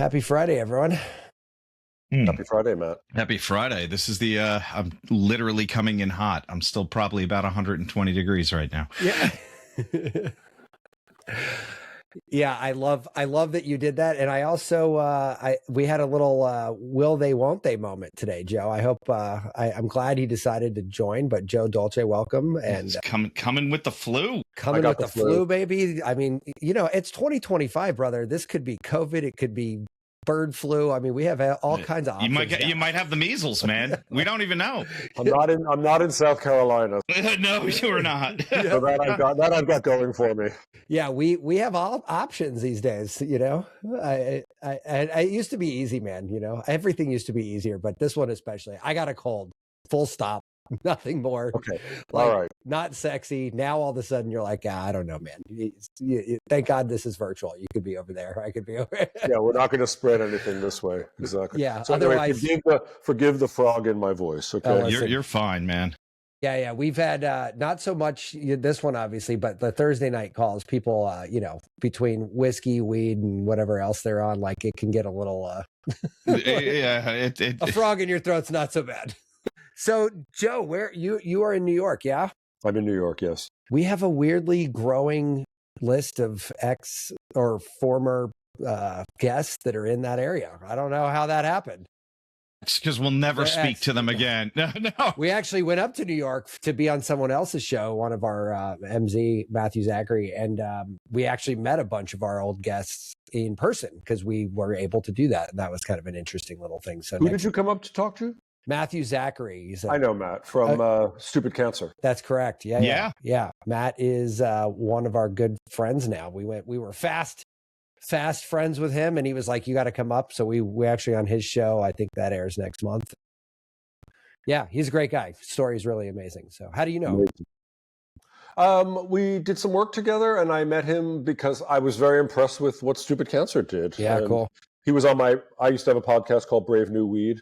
Happy Friday, everyone. Happy Friday, Matt. Happy Friday. This is the, I'm literally coming in hot. I'm still probably about 120 degrees right now. Yeah. Yeah, I love that you did that. And I also, we had a little will they, won't they moment today, Joe. I hope, I'm glad he decided to join, but Joe Dolce, welcome. And It's coming with the flu. Coming with the flu, baby. I mean, it's 2025, brother. This could be COVID. It could be bird flu. I mean, we have all kinds of options. You might have the measles, man. We don't even know. I'm not in South Carolina. No, you are not. So that I've got going for me. Yeah, we have all options these days. I it used to be easy, man. Everything used to be easier, but this one especially. I got a cold. Full stop. Nothing more. Okay. All right. Not sexy. Now all of a sudden you're like, I don't know, man. Thank God this is virtual. You could be over there. I could be over there. Yeah, we're not going to spread anything this way. Exactly. Yeah. So otherwise, forgive the frog in my voice. Okay. You're fine, man. Yeah. We've had not so much this one, obviously, but the Thursday night calls, people, between whiskey, weed, and whatever else they're on, like it can get a little. A frog in your throat's not so bad. So, Joe, where you are in New York, yeah? I'm in New York, yes. We have a weirdly growing list of ex or former guests that are in that area. I don't know how that happened. It's because we'll never speak to them again. No. We actually went up to New York to be on someone else's show, one of our MZ, Matthew Zachary, and we actually met a bunch of our old guests in person because we were able to do that. And that was kind of an interesting little thing. So who did you come up to talk to? Matthew Zachary. I know Matt from Stupid Cancer. That's correct. Yeah. Matt is one of our good friends now. We were fast friends with him, and he was like, "You got to come up." So we actually on his show. I think that airs next month. Yeah, he's a great guy. Story is really amazing. So how do you know? We did some work together, and I met him because I was very impressed with what Stupid Cancer did. Yeah, and cool. He was on I used to have a podcast called Brave New Weed.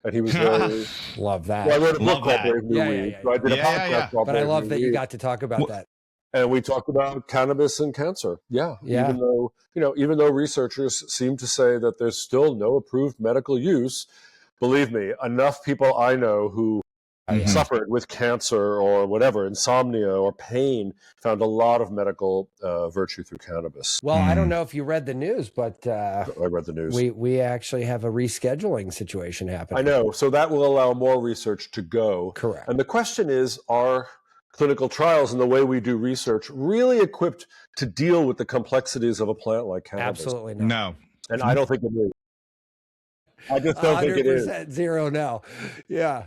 And he was very love that. Well, I wrote a book called Brave New Weed. Yeah. So I did a podcast called But Brave I love New that Weed. you got to talk about that. And we talked about cannabis and cancer. Yeah. Even though researchers seem to say that there's still no approved medical use, believe me, enough people I know who suffered with cancer or whatever, insomnia or pain, found a lot of medical virtue through cannabis. Well, I don't know if you read the news, but I read the news. We actually have a rescheduling situation happening. I know. So that will allow more research to go. Correct. And the question is, are clinical trials and the way we do research really equipped to deal with the complexities of a plant like cannabis? Absolutely not. No. And I don't think it is. I just don't think it is. 0 no. Yeah.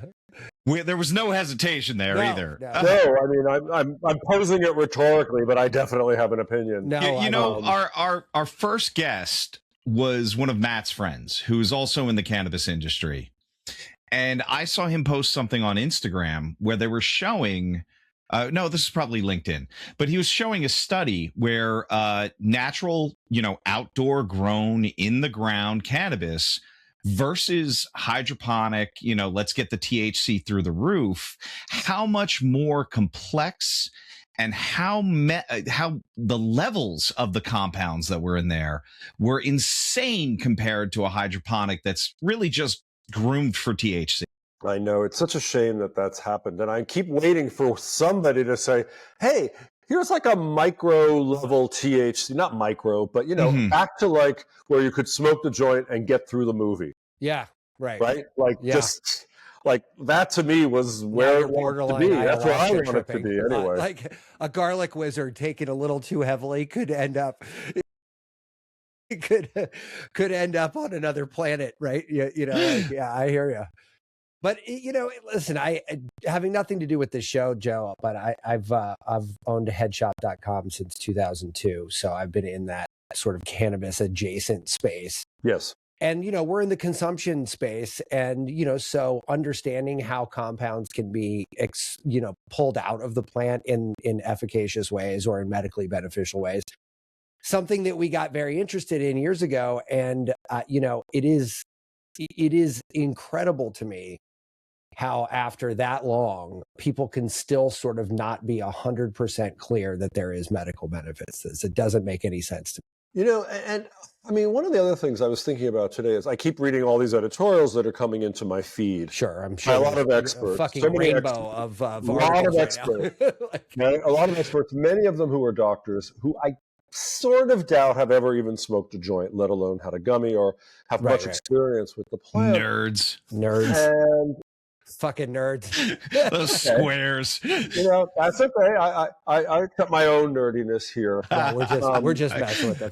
There was no hesitation there either. No, I mean, I'm posing it rhetorically, but I definitely have an opinion. No, our first guest was one of Matt's friends who's also in the cannabis industry. And I saw him post something on Instagram where they were showing, no, this is probably LinkedIn, but he was showing a study where natural, outdoor grown in the ground cannabis versus hydroponic, let's get the THC through the roof, how much more complex and how the levels of the compounds that were in there were insane compared to a hydroponic that's really just groomed for THC. I know. It's such a shame that that's happened. And I keep waiting for somebody to say, hey, here's like a micro level THC, not micro, but, back to like where you could smoke the joint and get through the movie. Yeah, right. Right? Like just like that to me was where it wanted to be. That's where I want it to be anyway. Like a garlic wizard taking a little too heavily could end up could end up on another planet, right? Yeah, I hear you. But listen, I having nothing to do with this show, Joe, but I've owned headshop.com since 2002, so I've been in that sort of cannabis adjacent space. Yes. And we're in the consumption space, and so understanding how compounds can be pulled out of the plant in efficacious ways or in medically beneficial ways, something that we got very interested in years ago, and it is incredible to me how after that long, people can still sort of not be 100% clear that there is medical benefits. It doesn't make any sense to me. You know, and I mean, one of the other things I was thinking about today is I keep reading all these editorials that are coming into my feed. Sure, I'm By sure a lot of a experts, fucking rainbow of a lot of articles right experts, now. Like, right? A lot of experts, many of them who are doctors, who I sort of doubt have ever even smoked a joint, let alone had a gummy or have much experience with the plant. Nerds. And fucking nerds. Those squares. You know, that's okay. I accept my own nerdiness here. Yeah, we're just messing with them.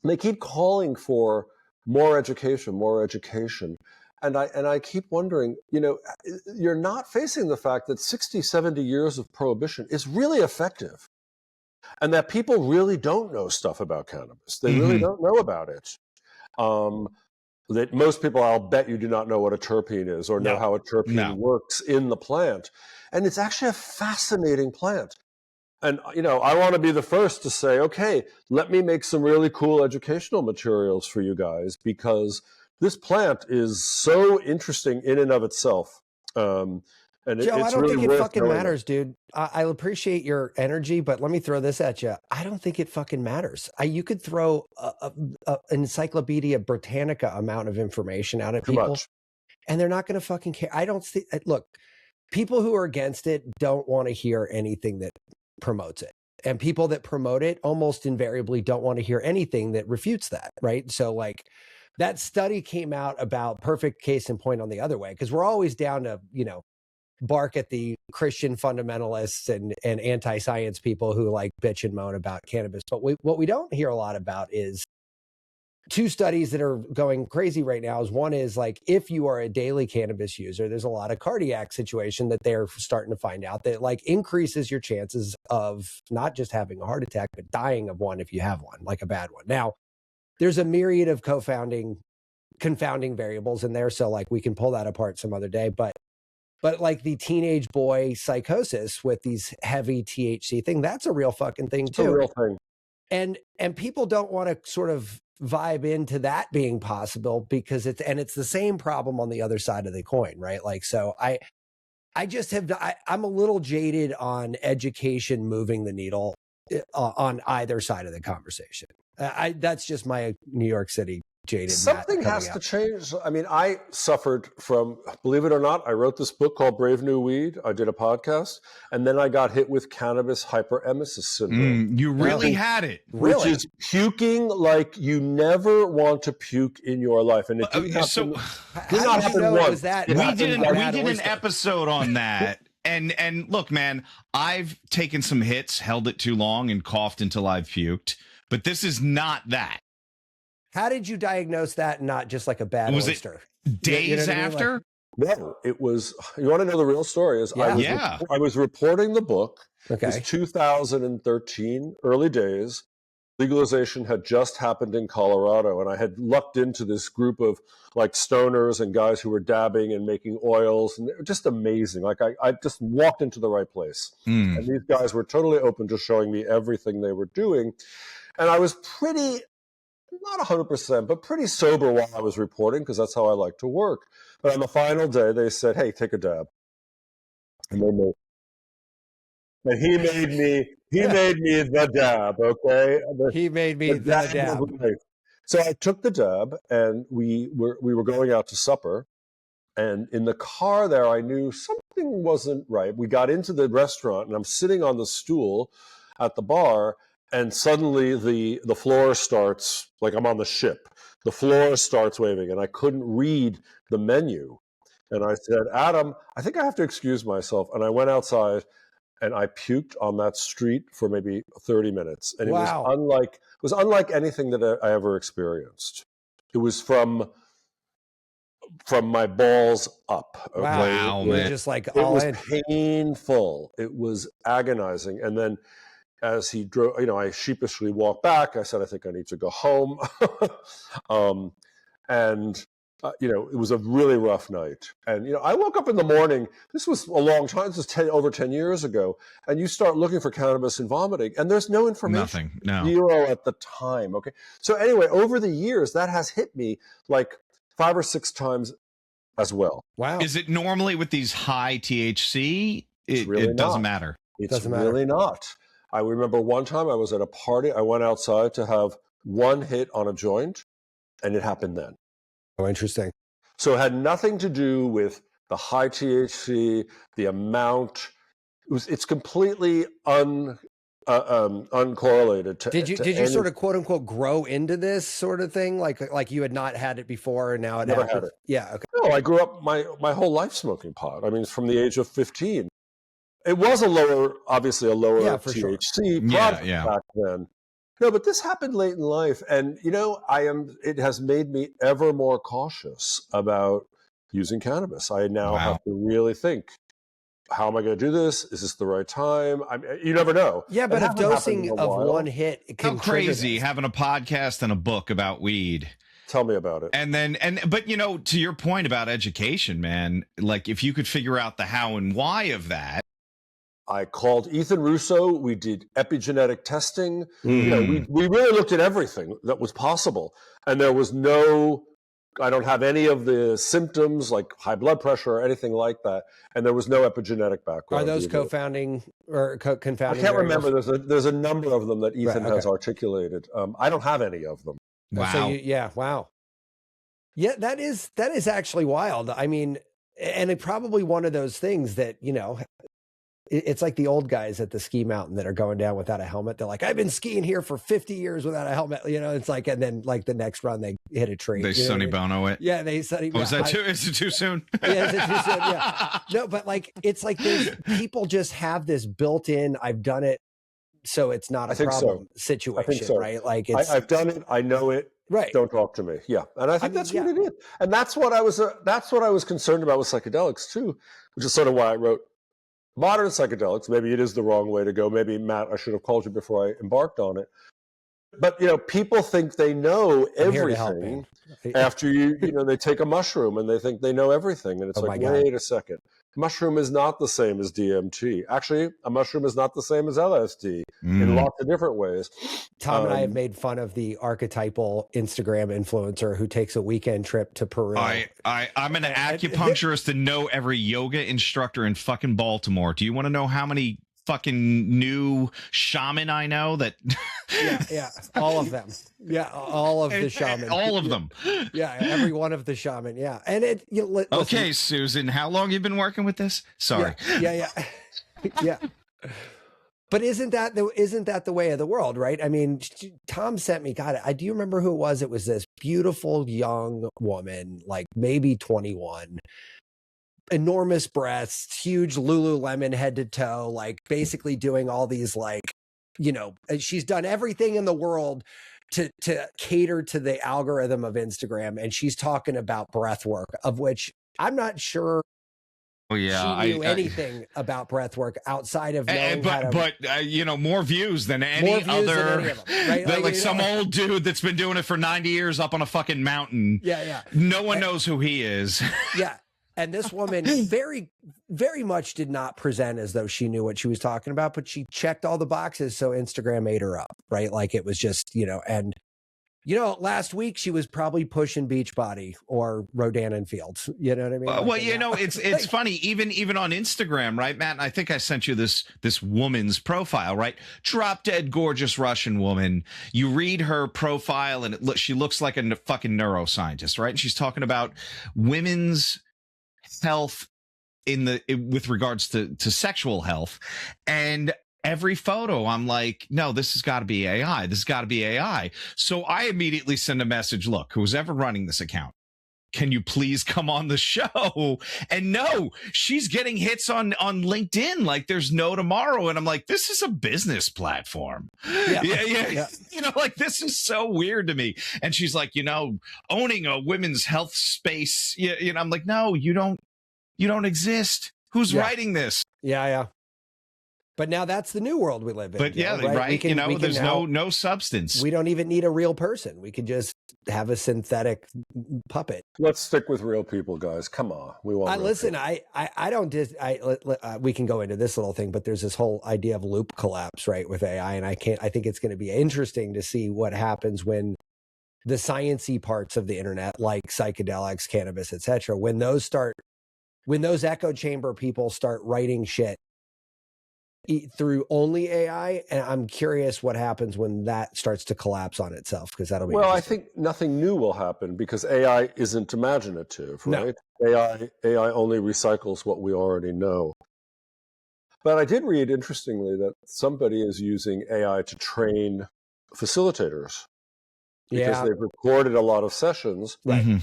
They keep calling for more education, more education. And I keep wondering, you know, you're not facing the fact that 60, 70 years of prohibition is really effective. And that people really don't know stuff about cannabis. They really don't know about it. That most people, I'll bet you, do not know what a terpene is or know how a terpene works in the plant. And it's actually a fascinating plant. And, you know, I want to be the first to say, okay, let me make some really cool educational materials for you guys, because this plant is so interesting in and of itself. And Joe, it's I don't really think it fucking matters, it. dude. I appreciate your energy, but let me throw this at you. I don't think it fucking matters. You could throw an Encyclopedia Britannica amount of information out at people, and they're not going to fucking care. I don't see. Look, people who are against it don't want to hear anything that promotes it, and people that promote it almost invariably don't want to hear anything that refutes that, right? So, like, that study came out about, perfect case in point on the other way, because we're always down to, you know, bark at the Christian fundamentalists and anti-science people who like bitch and moan about cannabis. But what we don't hear a lot about is two studies that are going crazy right now. One is like, if you are a daily cannabis user, there's a lot of cardiac situation that they're starting to find out that like increases your chances of not just having a heart attack, but dying of one if you have one, like a bad one. Now, there's a myriad of confounding variables in there. So like we can pull that apart some other day, but like the teenage boy psychosis with these heavy THC thing, that's a real fucking thing too. It's a real thing. And people don't want to sort of vibe into that being possible because it's the same problem on the other side of the coin, right? Like, so I just have, I'm a little jaded on education moving the needle on either side of the conversation. That's just my New York City jaded. Something has to change. I mean, I suffered from, believe it or not, I wrote this book called Brave New Weed. I did a podcast, and then I got hit with cannabis hyperemesis syndrome. You really had it. Which is puking like you never want to puke in your life. And it didn't happen, did not happen once. We did an episode on that. And look, man, I've taken some hits, held it too long, and coughed until I've puked. But this is not that. How did you diagnose that? Not just like a bad oyster. Days you know what after? I mean? Like, no, it was. You want to know the real story? Is I was reporting the book. Okay. It was 2013, early days. Legalization had just happened in Colorado, and I had lucked into this group of like stoners and guys who were dabbing and making oils, and they were just amazing. Like I just walked into the right place, and these guys were totally open to showing me everything they were doing, and I was pretty. Not 100%, but pretty sober while I was reporting, because that's how I like to work. But on the final day, they said, "Hey, take a dab," and he made me the dab. Okay, he made me the dab. So I took the dab, and we were going out to supper, and in the car there, I knew something wasn't right. We got into the restaurant, and I'm sitting on the stool at the bar. And suddenly the floor starts, like I'm on the ship. The floor starts waving, and I couldn't read the menu. And I said, "Adam, I think I have to excuse myself." And I went outside, and I puked on that street for maybe 30 minutes. And it was unlike anything that I ever experienced. It was from my balls up. Okay? Wow, man! Just like it was painful. It was agonizing, and then. As he drove, you know, I sheepishly walked back. I said, "I think I need to go home." You know, it was a really rough night. And, you know, I woke up in the morning. This was a long time. This was over 10 years ago. And you start looking for cannabis and vomiting, and there's no information. Nothing. No. Zero at the time. Okay. So anyway, over the years, that has hit me like 5 or 6 times as well. Wow. Is it normally with these high THC? It doesn't matter. It's really not. I remember one time I was at a party. I went outside to have one hit on a joint, and it happened then. Oh, interesting. So it had nothing to do with the high THC, the amount. It's completely uncorrelated to. Did you sort of quote unquote grow into this sort of thing, like you had not had it before and now it never happened? had it? Yeah. Okay. No, I grew up my whole life smoking pot. I mean, from the age of 15. It was obviously a lower THC product back then. No, but this happened late in life, and it has made me ever more cautious about using cannabis. I now have to really think, how am I going to do this? Is this the right time? You never know. Yeah, but if dosing of one hit can crazy having a podcast and a book about weed. Tell me about it. But to your point about education, man, like if you could figure out the how and why of that. I called Ethan Russo. We did epigenetic testing. We really looked at everything that was possible. And there was I don't have any of the symptoms like high blood pressure or anything like that. And there was no epigenetic background. Are those co-founding or confounding? I can't remember. There's a number of them that Ethan has articulated. I don't have any of them. Wow. So wow. Yeah, that is actually wild. I mean, and it probably one of those things that, it's like the old guys at the ski mountain that are going down without a helmet. They're like, I've been skiing here for 50 years without a helmet. It's like, and then like the next run they hit a tree. They Sonny Bono it. Yeah, they Sonny Bono. Is it too soon? Yeah, is it too soon? Yeah. No, but like, it's like people just have this built in, I've done it, so it's not a problem situation, right? Like I've done it. I know it. Right. Don't talk to me. Yeah. And I think that's what it is. And that's what I was concerned about with psychedelics too, which is sort of why I wrote Modern Psychedelics. Maybe it is the wrong way to go. Maybe, Matt, I should have called you before I embarked on it. But, people think they know everything after they take a mushroom and they think they know everything. And it's wait a second. Mushroom is not the same as DMT. Actually, a mushroom is not the same as LSD in lots of different ways. Tom and I have made fun of the archetypal Instagram influencer who takes a weekend trip to Peru. I'm an acupuncturist and know every yoga instructor in fucking Baltimore. Do you want to know how many fucking new shaman I know that all of them, all of the shaman, all of them, every one of the shaman, and okay, Susan, how long you been working with this? Sorry. Yeah. But isn't that the way of the world, right? I mean, Tom sent me, God, do you remember who it was? It was this beautiful young woman, like maybe 21, enormous breasts, huge Lululemon head to toe, like basically doing all these she's done everything in the world to cater to the algorithm of Instagram. And she's talking about breath work, of which I'm not sure she knew anything about breath work outside of knowing more views than any other, right? Like some old dude that's been doing it for 90 years up on a fucking mountain. No one knows who he is. Yeah. And this woman very, very much did not present as though she knew what she was talking about, but she checked all the boxes. So Instagram ate her up, right? Like it was just, last week she was probably pushing Beachbody or Rodan and Fields. You know what I mean? It's funny, even on Instagram, right, Matt? I think I sent you this woman's profile, right? Drop dead gorgeous Russian woman. You read her profile and she looks like a fucking neuroscientist, right? And she's talking about women's health with regards to sexual health, and every photo I'm like, no, this has got to be AI. This has got to be AI. So I immediately send a message. Look, who's ever running this account, can you please come on the show? And no, she's getting hits on LinkedIn like there's no tomorrow. And I'm like, this is a business platform. Yeah. Like this is so weird to me. And she's like, owning a women's health space. I'm like, no, you don't exist. Who's writing this? Yeah. But now that's the new world we live in. But right. There's no substance. We don't even need a real person. We can just have a synthetic puppet. Let's stick with real people, guys. Come on. We want listen, we can go into this little thing, but there's this whole idea of loop collapse, right, with AI. And I think it's going to be interesting to see what happens when the sciencey parts of the internet, like psychedelics, cannabis, etc., when those echo chamber people start writing shit through only AI, and I'm curious what happens when that starts to collapse on itself, because that'll be well. I think nothing new will happen because AI isn't imaginative, right? No. AI only recycles what we already know. But I did read, interestingly, that somebody is using AI to train facilitators because they've recorded a lot of sessions. Right. Mm-hmm.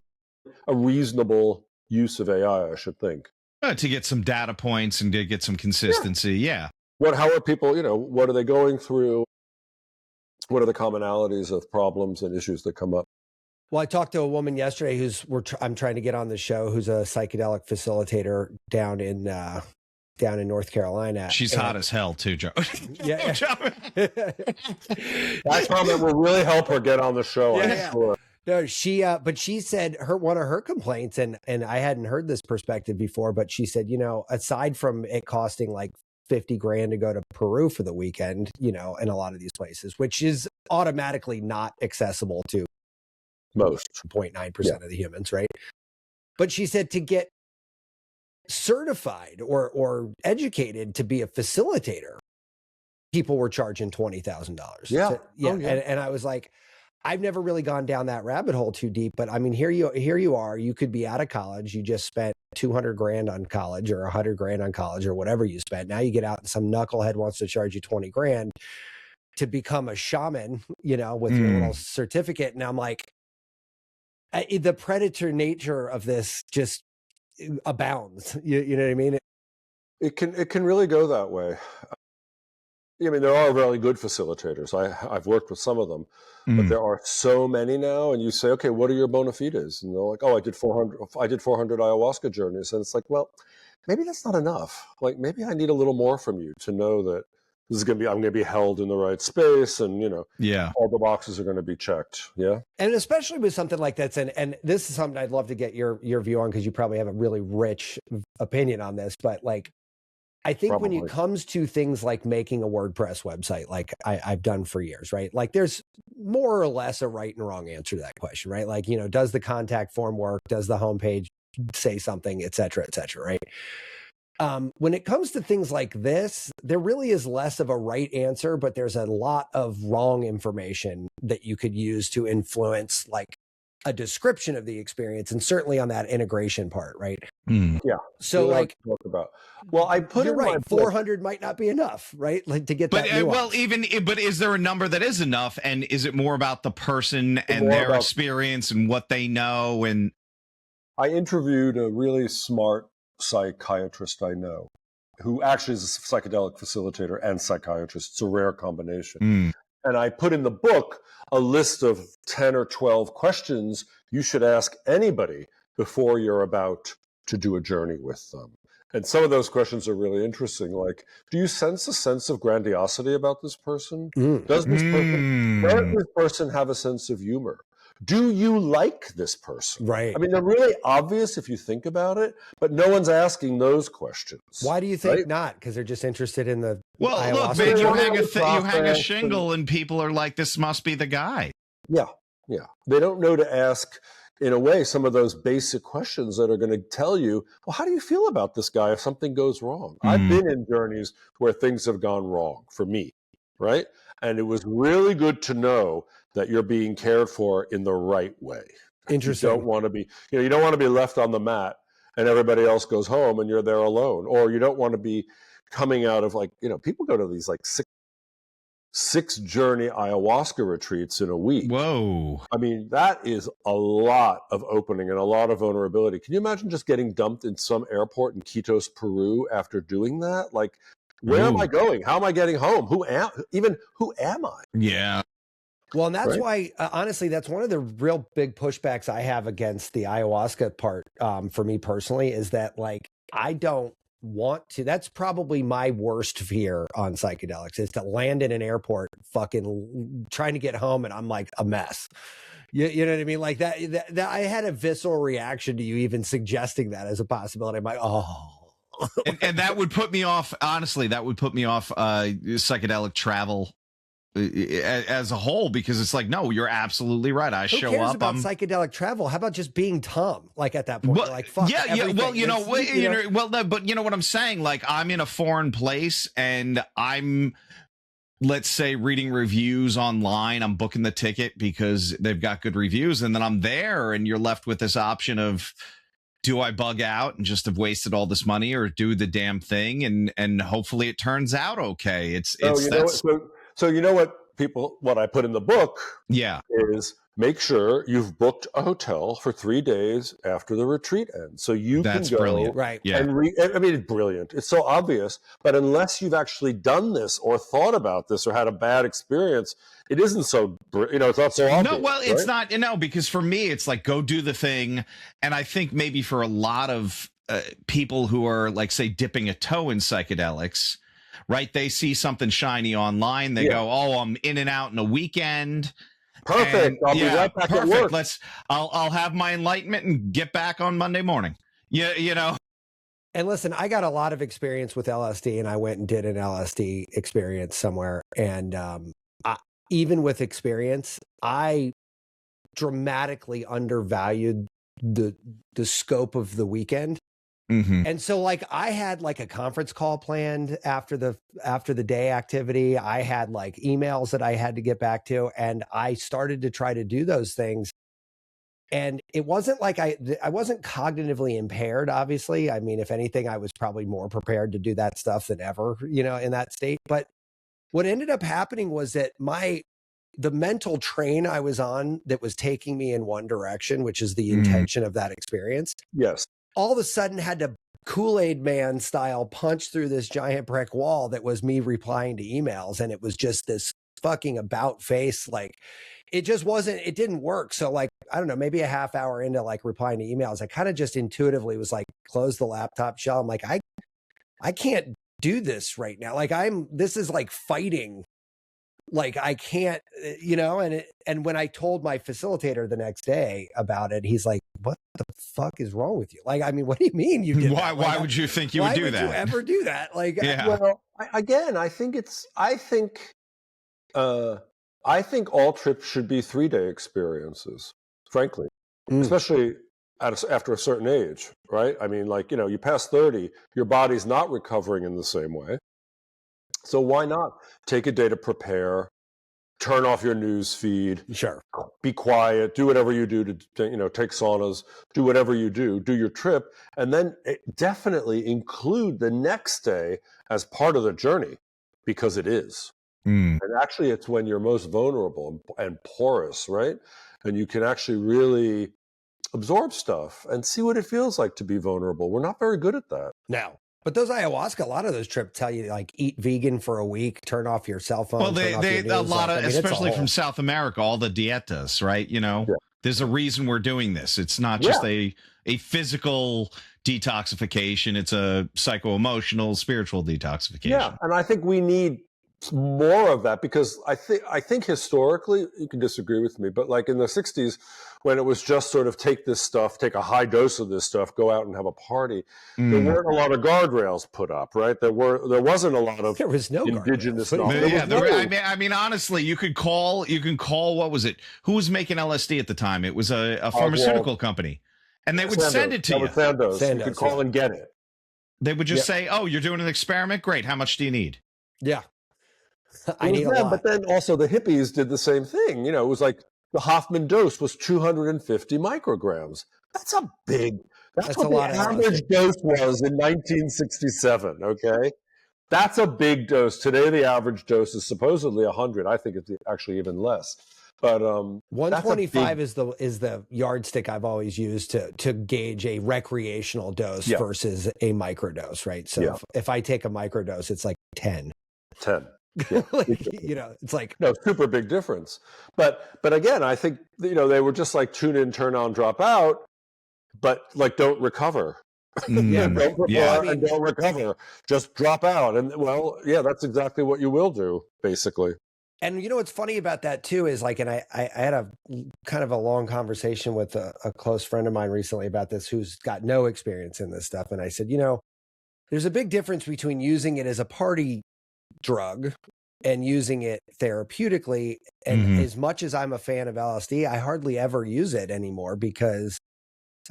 A reasonable use of AI, I should think. To get some data points and to get some consistency, yeah. How are people, what are they going through? What are the commonalities of problems and issues that come up? Well, I talked to a woman yesterday I'm trying to get on the show, who's a psychedelic facilitator down in North Carolina. She's hot as hell too, Joe. Yeah. That comment will really help her get on the show, I'm sure. No, but she said one of her complaints, and I hadn't heard this perspective before, but she said, aside from it costing like $50,000 to go to Peru for the weekend, in a lot of these places, which is automatically not accessible to most 0.9% of the humans, right? But she said to get certified or educated to be a facilitator, people were charging $20,000. Yeah. And I was like, I've never really gone down that rabbit hole too deep, but I mean, here you are, you could be out of college. You just spent $200,000 on college or $100,000 on college or whatever you spent. Now you get out and some knucklehead wants to charge you $20,000 to become a shaman, with your little certificate. And I'm like, the predator nature of this just abounds. You know what I mean? It can really go that way. I mean, there are really good facilitators. I've worked with some of them, but there are so many now. And you say, okay, what are your bona fides? And they're like, oh, I did 400 ayahuasca journeys. And it's like, well, maybe that's not enough. Like, maybe I need a little more from you to know that I'm going to be held in the right space, and all the boxes are going to be checked. Yeah, and especially with something like that, and this is something I'd love to get your view on, because you probably have a really rich opinion on this. But like, I think when it comes to things like making a WordPress website, like I've done for years, right? Like, there's more or less a right and wrong answer to that question, right? Like, does the contact form work? Does the homepage say something, et cetera, right? When it comes to things like this, there really is less of a right answer, but there's a lot of wrong information that you could use to influence like a description of the experience, and certainly on that integration part, right? Yeah. So like, talk about. Well, I put you're right. 400 might not be enough, right? Like to get that. But is there a number that is enough, and is it more about the person and their experience and what they know? And I interviewed a really smart psychiatrist I know, who actually is a psychedelic facilitator and psychiatrist. It's a rare combination. And I put in the book a list of 10 or 12 questions you should ask anybody before you're about to do a journey with them. And some of those questions are really interesting. Like, do you sense a sense of grandiosity about this person? Does this person have a sense of humor? Do you like this person? Right. I mean, they're really obvious if you think about it, but no one's asking those questions. Why do you think not? Because they're just interested in the ayahuasca. Look, man, you hang a shingle and people are like, this must be the guy. Yeah. They don't know to ask, in a way, some of those basic questions that are going to tell you, well, how do you feel about this guy if something goes wrong? I've been in journeys where things have gone wrong for me, right? And it was really good to know that you're being cared for in the right way. Interesting. You don't want to be, you don't want to be left on the mat and everybody else goes home and you're there alone. Or you don't want to be coming out of people go to these like six journey ayahuasca retreats in a week. Whoa. I mean, that is a lot of opening and a lot of vulnerability. Can you imagine just getting dumped in some airport in Quitos, Peru after doing that? Like, where am I going? How am I getting home? Who am I? Yeah. Well, and that's why, honestly, that's one of the real big pushbacks I have against the ayahuasca part, for me personally, is that like, I don't want to. That's probably my worst fear on psychedelics, is to land in an airport fucking trying to get home and I'm like a mess. You know what I mean? Like that I had a visceral reaction to you even suggesting that as a possibility. I'm like, oh. And that would put me off, honestly, psychedelic travel as a whole, because it's like, no, you're absolutely right. I Who show cares up about psychedelic travel? How about just being Tom? Like at that point, well, you're like, fuck. yeah. Well, well, no, but you know what I'm saying? Like, I'm in a foreign place and I'm, let's say, reading reviews online. I'm booking the ticket because they've got good reviews, and then I'm there, and you're left with this option of, do I bug out and just have wasted all this money, or do the damn thing and hopefully it turns out okay? It's so you know what I put in the book, yeah, is make sure you've booked a hotel for 3 days after the retreat ends, so you that's can go brilliant, right? Yeah, and I mean, it's brilliant. It's so obvious, but unless you've actually done this or thought about this or had a bad experience, it isn't so. It's not so obvious. no, well, it's right? not, because for me, it's like, go do the thing, and I think maybe for a lot of people who are, like, say, dipping a toe in psychedelics, right? They see something shiny online, they go, oh, I'm in and out in a weekend. Perfect. I'll be right back at work. I'll have my enlightenment and get back on Monday morning. Yeah. And listen, I got a lot of experience with LSD, and I went and did an LSD experience somewhere. And even with experience, I dramatically undervalued the scope of the weekend. Mm-hmm. And so, like, I had like a conference call planned after the day activity. I had like emails that I had to get back to, and I started to try to do those things. And it wasn't like I wasn't cognitively impaired, obviously. I mean, if anything, I was probably more prepared to do that stuff than ever, in that state. But what ended up happening was that the mental train I was on that was taking me in one direction, which is the intention of that experience. Yes. All of a sudden had to Kool-Aid Man style punch through this giant brick wall that was me replying to emails. And it was just this fucking about face. Like, it didn't work. So, like, I don't know, maybe a half hour into like replying to emails, I kind of just intuitively was like, close the laptop shell. I'm like, I can't do this right now. Like, this is like fighting. Like, I can't, and when I told my facilitator the next day about it, he's like, what the fuck is wrong with you? Like, I mean, what do you mean you did that? Why would you think you would do that? Why would you ever do that? Like, yeah. Well, I think all trips should be 3-day experiences, frankly, especially after a certain age, right? I mean, like, you pass 30, your body's not recovering in the same way. So why not take a day to prepare, turn off your news feed, sure, be quiet, do whatever you do to take saunas, do whatever you do your trip, and then definitely include the next day as part of the journey, because it is. And actually, it's when you're most vulnerable and porous, right? And you can actually really absorb stuff and see what it feels like to be vulnerable. We're not very good at that. No. But those ayahuasca, a lot of those trips tell you, like, eat vegan for a week, turn off your cell phone. Well, they a lot of, especially from South America, all the dietas, right? There's a reason we're doing this. It's not just a physical detoxification. It's a psycho-emotional, spiritual detoxification. Yeah, and I think we need more of that, because I think historically, you can disagree with me, but like in the 60s, when it was just sort of take a high dose of this stuff, go out and have a party, there weren't a lot of guardrails put up, right? There wasn't a lot of indigenous knowledge. I mean, honestly, you can call, what was it? Who was making LSD at the time? It was a pharmaceutical company, and they would send it to you. Sandoz. You could call and get it. They would just say, "Oh, you're doing an experiment? Great. How much do you need?" Yeah. I need a lot. But then also the hippies did the same thing. It was like the Hoffman dose was 250 micrograms. That's what the average dose was in 1967, okay? That's a big dose. Today, the average dose is supposedly 100. I think it's actually even less. But 125 is the yardstick I've always used to gauge a recreational dose versus a microdose, right? So if I take a microdose, it's like 10. 10. Yeah. It's like no, super big difference. But again, I think they were just like tune in, turn on, drop out, but like don't recover. Don't prepare and don't recover. Just drop out. And that's exactly what you will do, basically. And what's funny about that too is like, and I had a kind of a long conversation with a close friend of mine recently about this, who's got no experience in this stuff. And I said, there's a big difference between using it as a party drug and using it therapeutically. And as much as I'm a fan of LSD, I hardly ever use it anymore because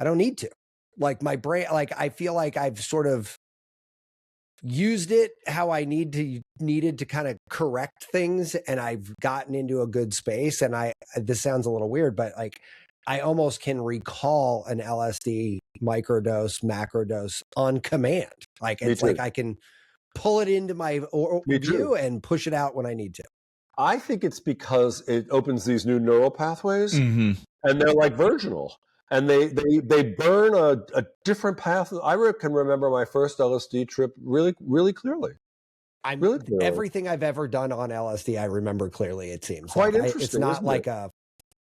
I don't need to. Like my brain, like I feel like I've sort of used it how I needed to kind of correct things, and I've gotten into a good space. And this sounds a little weird, but like I almost can recall an LSD microdose, macrodose on command. Like it's like I can pull it into my view and push it out when I need to. I think it's because it opens these new neural pathways, and they're like virginal, and they burn a different path. I can remember my first LSD trip really, really clearly. Everything I've ever done on LSD, I remember clearly. It seems quite interesting. It's not like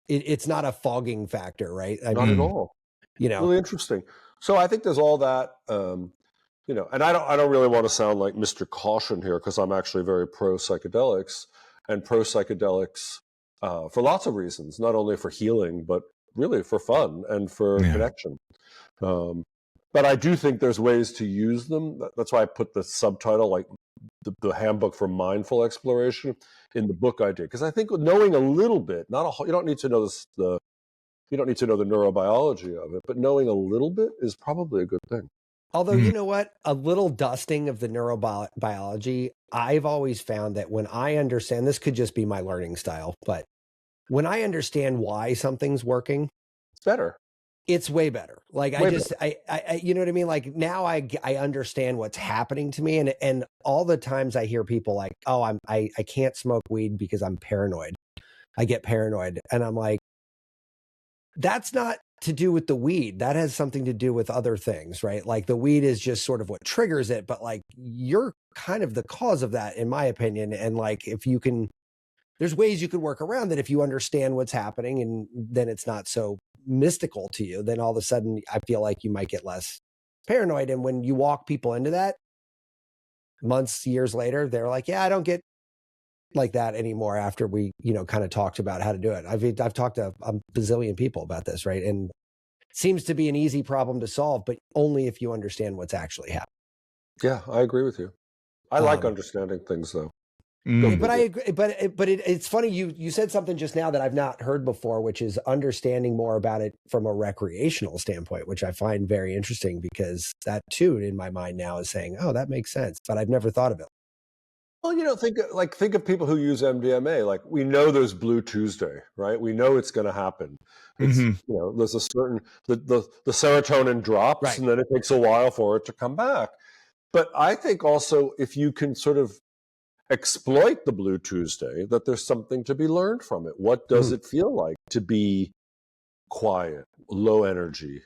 it's not a fogging factor, right? Not at all. Really interesting. So I think there's all that. And I don't really want to sound like Mr. Caution here, because I'm actually very pro psychedelics and pro psychedelics for lots of reasons, not only for healing, but really for fun and for connection. But I do think there's ways to use them. That's why I put the subtitle, like the handbook for mindful exploration, in the book I did, because I think knowing a little bit, you don't need to know the neurobiology of it, but knowing a little bit is probably a good thing. Although, you know what? A little dusting of the neurobiology, I've always found that when I understand, this could just be my learning style, but when I understand why something's working, it's better. It's way better. Like I you know what I mean? Like now I understand what's happening to me. And all the times I hear people like, oh, I can't smoke weed because I'm paranoid. I get paranoid. And I'm like, that's not to do with the weed. That has something to do with other things, right? Like the weed is just sort of what triggers it, but like you're kind of the cause of that, in my opinion. And like, there's ways you could work around that if you understand what's happening, and then it's not so mystical to you, then all of a sudden I feel like you might get less paranoid. And when you walk people into that months, years later, they're like, yeah, I don't get like that anymore after we, kind of talked about how to do it. I've talked to a bazillion people about this, right? And it seems to be an easy problem to solve, but only if you understand what's actually happening. Yeah, I agree with you. I like understanding things, though. But I agree. But it's funny. You said something just now that I've not heard before, which is understanding more about it from a recreational standpoint, which I find very interesting, because that too, in my mind now, is saying, oh, that makes sense. But I've never thought of it. Well, think of people who use MDMA. Like, we know there's Blue Tuesday, right? We know it's going to happen. It's, there's a certain the serotonin drops, right, and then it takes a while for it to come back. But I think also, if you can sort of exploit the Blue Tuesday, that there's something to be learned from it. What does it feel like to be quiet, low energy,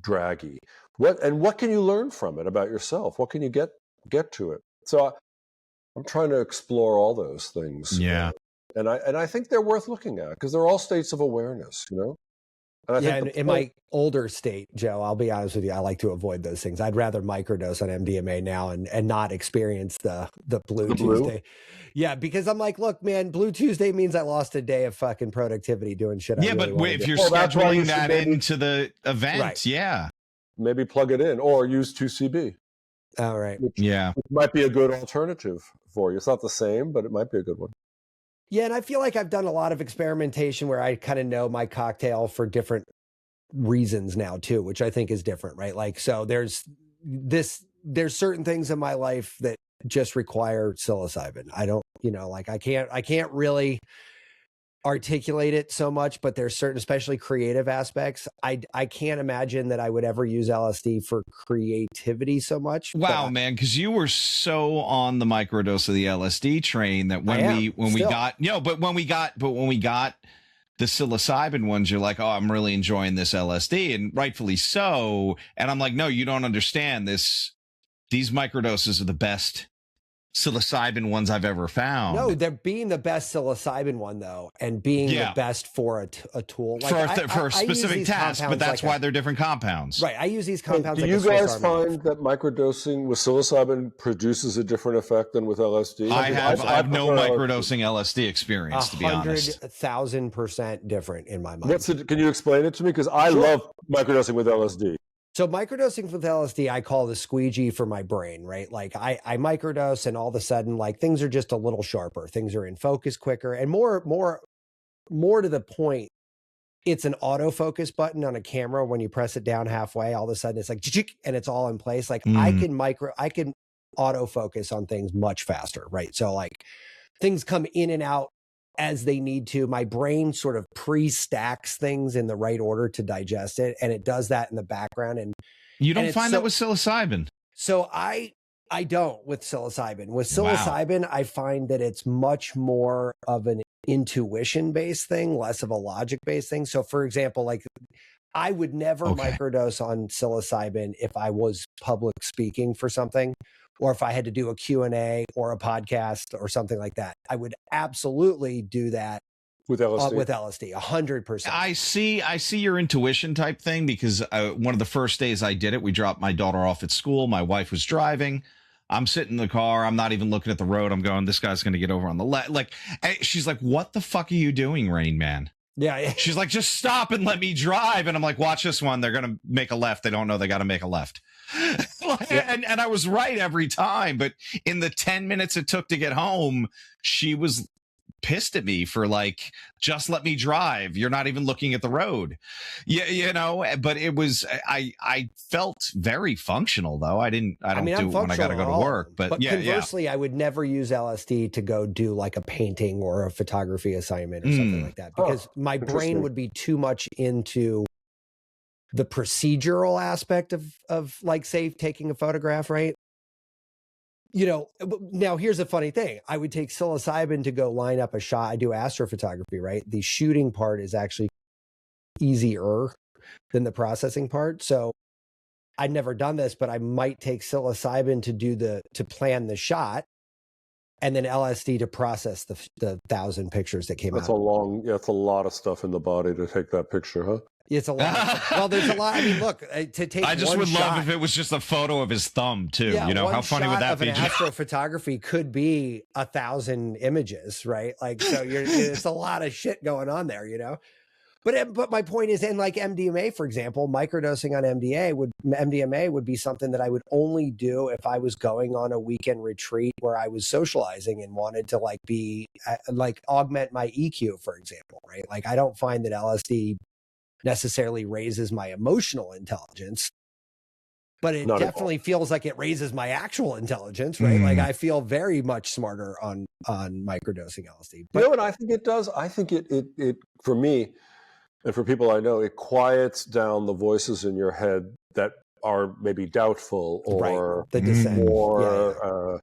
draggy? What can you learn from it about yourself? What can you get to it? So I'm trying to explore all those things. Yeah. And I think they're worth looking at, because they're all states of awareness, And I think in my older state, Joe, I'll be honest with you, I like to avoid those things. I'd rather microdose on MDMA now and not experience the Blue Tuesday. Yeah, because I'm like, look, man, Blue Tuesday means I lost a day of fucking productivity doing shit. Yeah, but if you're scheduling that into the event, right, yeah, maybe plug it in or use 2CB. All right. Which might be a good alternative for you. It's not the same, but it might be a good one. Yeah, and I feel like I've done a lot of experimentation where I kind of know my cocktail for different reasons now too, which I think is different, right? Like, so there's certain things in my life that just require psilocybin. I don't, I can't really articulate it so much, but there's certain, especially creative aspects. I can't imagine that I would ever use LSD for creativity so much. Wow, man, because you were so on the microdose of the LSD train that when we got the psilocybin ones, you're like, oh, I'm really enjoying this LSD, and rightfully so. And I'm like, no, you don't understand this. These microdoses are the best psilocybin ones I've ever found. No, they're being the best psilocybin one though, and being the best for a tool, like for a specific task. But that's why they're different compounds, right? I use these compounds. Do you guys find that microdosing with psilocybin produces a different effect than with LSD? I have no microdosing LSD experience, to be honest. 100,000% different in my mind. Can you explain it to me? Because I love microdosing with LSD. So microdosing with LSD, I call the squeegee for my brain, right? Like I microdose and all of a sudden, like things are just a little sharper. Things are in focus quicker and more to the point. It's an autofocus button on a camera. When you press it down halfway, all of a sudden it's like, and it's all in place. Like I can autofocus on things much faster, right? So like things come in and out as they need to. My brain sort of pre-stacks things in the right order to digest it, and it does that in the background. And you don't find that with psilocybin? So I don't with psilocybin. With psilocybin, wow. I find that it's much more of an intuition-based thing, less of a logic-based thing. So for example, like I would never microdose on psilocybin if I was public speaking for something, or if I had to do a Q&A or a podcast or something like that. I would absolutely do that with LSD, 100%. I see your intuition type thing, because one of the first days I did it, we dropped my daughter off at school. My wife was driving. I'm sitting in the car. I'm not even looking at the road. I'm going, this guy's going to get over on the left. Like, she's like, what the fuck are you doing, Rain Man? Yeah. She's like, just stop and let me drive. And I'm like, watch this one. They're going to make a left. They don't know they got to make a left. And I was right every time. But in the 10 minutes it took to get home, she was pissed at me for like, just let me drive. You're not even looking at the road. Yeah, you know, but it was, I felt very functional though. I don't do it when I got to go to work. But yeah, conversely, I would never use LSD to go do like a painting or a photography assignment or something like that, because my brain would be too much into the procedural aspect of like, say, taking a photograph, right? You know, now here's a funny thing. I would take psilocybin to go line up a shot. I do astrophotography, right? The shooting part is actually easier than the processing part. So I'd never done this, but I might take psilocybin to plan the shot, and then LSD to process the 1,000 pictures that came out. That's a lot of stuff in the body to take that picture, huh? It's a lot. Well, there's a lot. I mean, look, to take. I just would love if it was just a photo of his thumb too. Yeah, you know, how funny would that be? Astrophotography could be 1,000 images, right? Like, so it's a lot of shit going on there, you know. But my point is, in like MDMA, for example, microdosing on MDMA would be something that I would only do if I was going on a weekend retreat where I was socializing and wanted to like augment my EQ, for example, right? Like, I don't find that LSD necessarily raises my emotional intelligence, but it definitely feels like it raises my actual intelligence, right? Like, I feel very much smarter on microdosing LSD. But, you know what I think it does? I think it for me and for people I know, it quiets down the voices in your head that are maybe doubtful or the dissent, or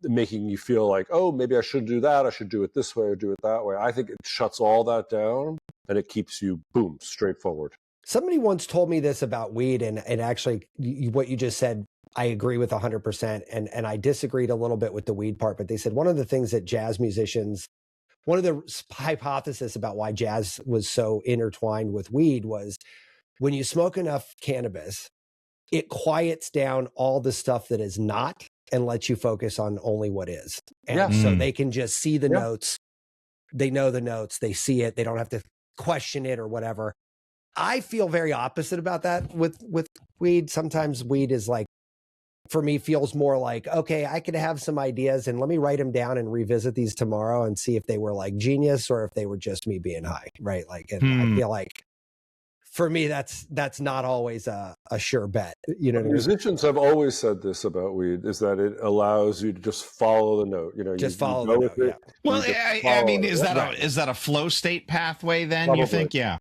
making you feel like, oh, maybe I should do that. I should do it this way or do it that way. I think it shuts all that down and it keeps you, boom, straightforward. Somebody once told me this about weed, and actually what you just said, I agree with 100%. And I disagreed a little bit with the weed part, but they said one of the things that jazz musicians, one of the hypotheses about why jazz was so intertwined with weed was when you smoke enough cannabis, it quiets down all the stuff that is not and lets you focus on only what is. And so they can just see the notes. They know the notes. They see it. They don't have to question it or whatever. I feel very opposite about that with weed. Sometimes weed is like, for me, feels more like, okay, I could have some ideas and let me write them down and revisit these tomorrow and see if they were like genius or if they were just me being high, right? Like, and I feel like for me, that's not always a sure bet. You know, musicians have always said this about weed, is that it allows you to just follow the note. You know, just follow the note. Yeah. Well, I mean, is that a flow state pathway? Then probably. You think, yeah.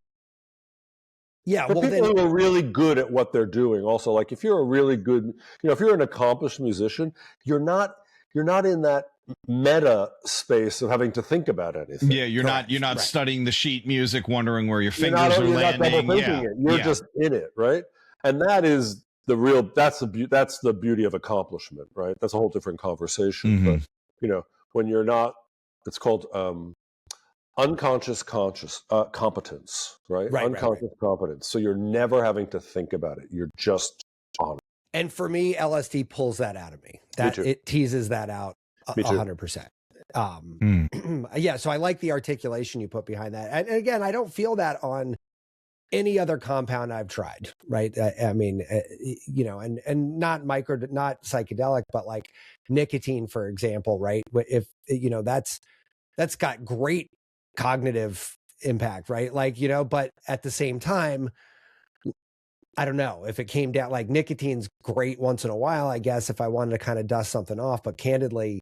But people who are really good at what they're doing, also, like if you're a really good, if you're an accomplished musician, you're not in that meta space of having to think about anything. Yeah, you're not studying the sheet music, wondering where your fingers are landing. You're just in it, right? And that is that's the beauty of accomplishment, right? That's a whole different conversation. But when you're not, it's called unconscious competence, right? Unconscious competence. So you're never having to think about it. You're just on it. And for me, LSD pulls that out of me. It teases that out 100%. Yeah, so I like the articulation you put behind that. And again, I don't feel that on any other compound I've tried, right? I mean, you know, and not psychedelic, but like nicotine, for example, right? If, you know, that's got great cognitive impact, right? Like, you know, but at the same time, I don't know if it came down, like nicotine's great once in a while, I guess, if I wanted to kind of dust something off, but candidly,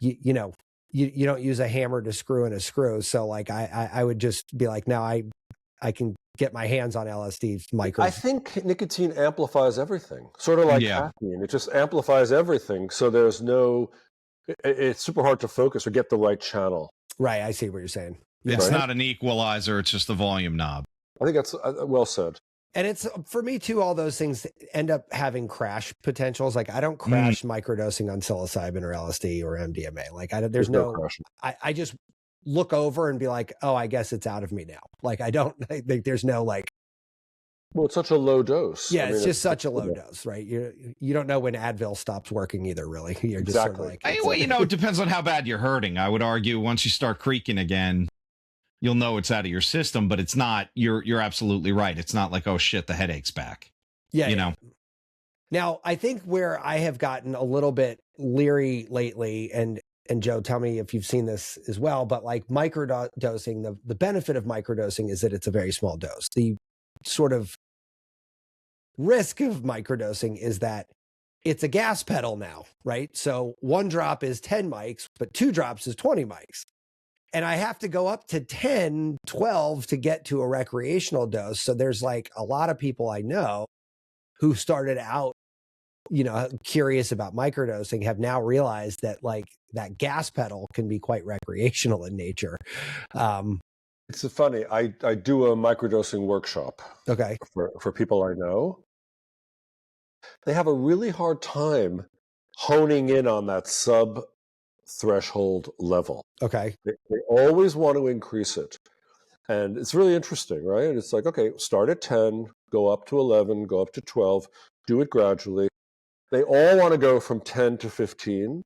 you know, you don't use a hammer to screw in a screw. So like, I would just be like, no, I can get my hands on LSD micros. I think nicotine amplifies everything, sort of like caffeine. It just amplifies everything. So there's no, it's super hard to focus or get the right channel. Right. I see what you're saying. It's not an equalizer. It's just a volume knob. I think that's well said. And it's, for me too, all those things end up having crash potentials. Like I don't crash microdosing on psilocybin or LSD or MDMA. Like there's no I just look over and be like, oh, I guess it's out of me now. Like I think there's no like. Well, it's such a low dose. Yeah, it's just such a low dose, right? You don't know when Advil stops working either, really. You're just sort of like. Well, you know, it depends on how bad you're hurting. I would argue once you start creaking again, you'll know it's out of your system, but it's not, you're absolutely right. It's not like, oh shit, the headache's back. Yeah. You know? Now, I think where I have gotten a little bit leery lately, and Joe, tell me if you've seen this as well, but like microdosing, the benefit of microdosing is that it's a very small dose. The sort of risk of microdosing is that it's a gas pedal now, right? So 1 drop is 10 mics, but 2 drops is 20 mics. And I have to go up to 10, 12 to get to a recreational dose. So there's like a lot of people I know who started out, you know, curious about microdosing, have now realized that like that gas pedal can be quite recreational in nature. It's funny. I do a microdosing workshop. Okay. For people I know. They have a really hard time honing in on that sub threshold level. Okay. They always want to increase it. And it's really interesting, right? It's like, okay, start at 10, go up to 11, go up to 12, do it gradually. They all want to go from 10 to 15.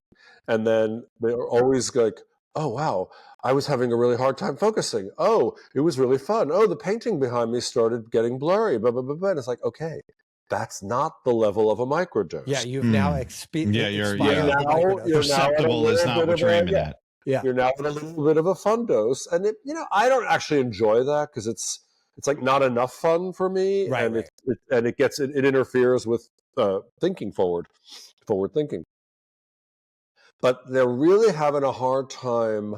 And then they're always like, oh, wow, I was having a really hard time focusing. Oh, it was really fun. Oh, the painting behind me started getting blurry. Blah, blah, blah, blah. And it's like, okay, that's not the level of a microdose. Yeah, you've now experienced. Yeah, you're perceptible is not what you're aiming at. Yeah, you're now at a little bit of a fun dose, and it, you know, I don't actually enjoy that because it's like not enough fun for me, right? And right. it interferes with thinking forward thinking. But they're really having a hard time.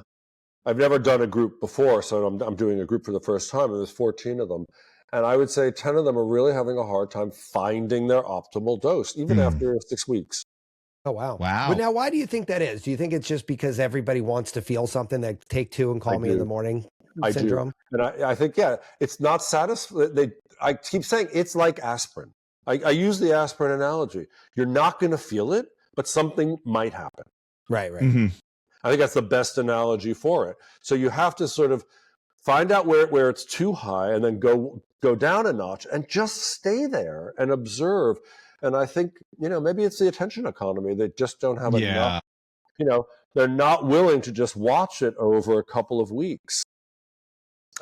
I've never done a group before, so I'm doing a group for the first time, and there's 14 of them. And I would say 10 of them are really having a hard time finding their optimal dose, even after 6 weeks. Oh, wow. Wow. But now, why do you think that is? Do you think it's just because everybody wants to feel something, that take 2 and call me in the morning syndrome? And I think, yeah, it's not satisfying. I keep saying it's like aspirin. I use the aspirin analogy. You're not going to feel it, but something might happen. Right, right. Mm-hmm. I think that's the best analogy for it. So you have to sort of find out where it's too high and then go down a notch and just stay there and observe. And I think, you know, maybe it's the attention economy. They just don't have enough, you know, they're not willing to just watch it over a couple of weeks.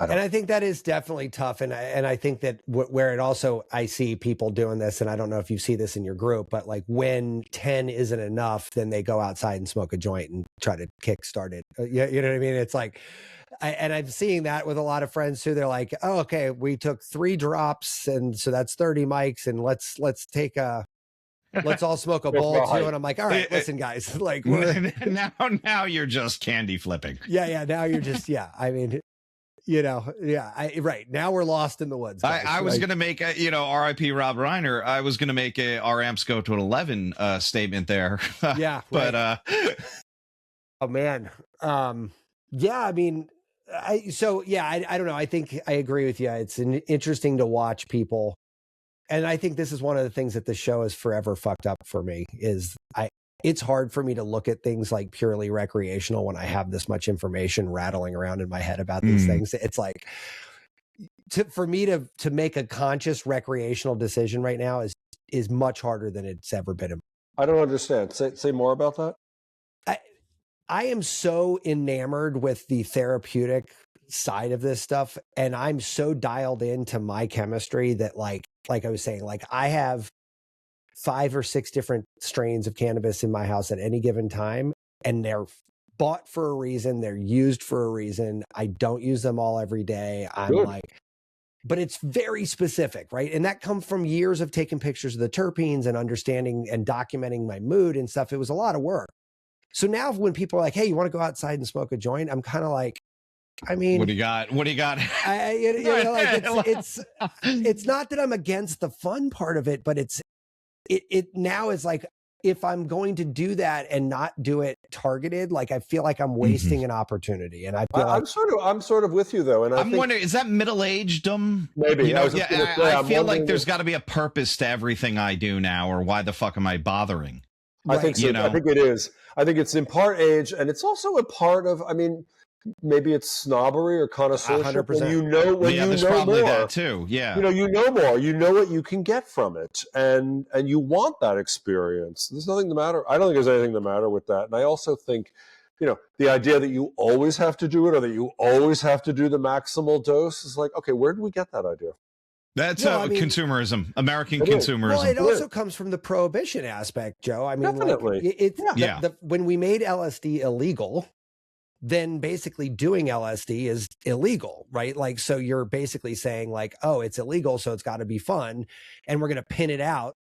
I think that is definitely tough. And I think that where it also, I see people doing this, and I don't know if you see this in your group, but like when 10 isn't enough, then they go outside and smoke a joint and try to kickstart it. You know what I mean? It's like, and I'm seeing that with a lot of friends too. They're like, oh, okay, we took 3 drops, and so that's 30 mics, and let's all smoke a bowl too. And I'm like, all right, listen, guys, like now you're just candy flipping. Yeah. Now you're just, I mean, you know, right. Now we're lost in the woods. Guys. I was going to make a, you know, RIP Rob Reiner. I was going to make our amps go to an 11 statement there. Yeah. But, oh man. Yeah, I mean, I don't know. I think I agree with you. It's interesting to watch people. And I think this is one of the things that the show has forever fucked up for me is it's hard for me to look at things like purely recreational when I have this much information rattling around in my head about these things. It's like, for me to make a conscious recreational decision right now is much harder than it's ever been. I don't understand. Say more about that. I am so enamored with the therapeutic side of this stuff, and I'm so dialed into my chemistry that like I was saying, like I have 5 or 6 different strains of cannabis in my house at any given time, and they're bought for a reason, they're used for a reason. I don't use them all every day. I'm Good. like, but it's very specific, right? And that comes from years of taking pictures of the terpenes and understanding and documenting my mood and stuff. It was a lot of work. So now when people are like, hey, you want to go outside and smoke a joint? I'm kind of like, I mean, what do you got? What do you got? Like it's not that I'm against the fun part of it, but it now is like, if I'm going to do that and not do it targeted, like I feel like I'm wasting an opportunity. And I feel like I'm sort of with you though. And I'm wondering, is that middle-aged-dom? Maybe. You know, I feel like wondering there's got to be a purpose to everything I do now, or why the fuck am I bothering? I think so. You know? I think it is. I think it's in part age, and it's also a part of, I mean, maybe it's snobbery or connoisseurship. 100%. When you know there's probably more, that too. Yeah. You know more. You know what you can get from it, and you want that experience. There's nothing the matter. I don't think there's anything the matter with that. And I also think, the idea that you always have to do it, or that you always have to do the maximal dose, is like, okay, where did we get that idea? That's consumerism, American consumerism. Well, it also comes from the prohibition aspect, Joe. I mean, definitely. When we made LSD illegal, then basically doing LSD is illegal, right? Like, so you're basically saying like, oh, it's illegal, so it's got to be fun, and we're going to pin it out,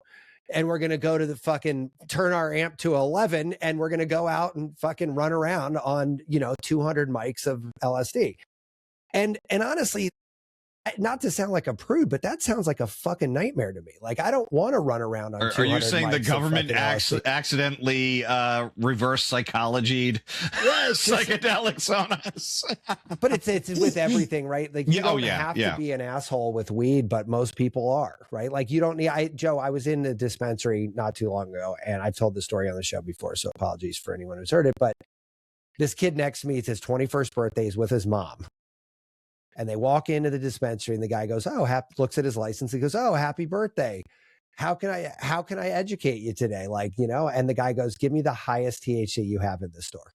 and we're going to go to the fucking turn our amp to 11, and we're going to go out and fucking run around on 200 mics of LSD, and honestly, not to sound like a prude, but that sounds like a fucking nightmare to me. Like, I don't want to run around on. Are you saying the government accidentally reverse psychologied psychedelics on us? But it's with everything, right? Like, you don't have to be an asshole with weed, but most people are, right? Like, you don't need. Joe, I was in the dispensary not too long ago, and I've told the story on the show before, so apologies for anyone who's heard it. But this kid next to me, it's his 21st birthday, he's with his mom. And they walk into the dispensary, and the guy goes, looks at his license. He goes, oh, happy birthday. How can I educate you today? Like, and the guy goes, give me the highest THC you have in the store.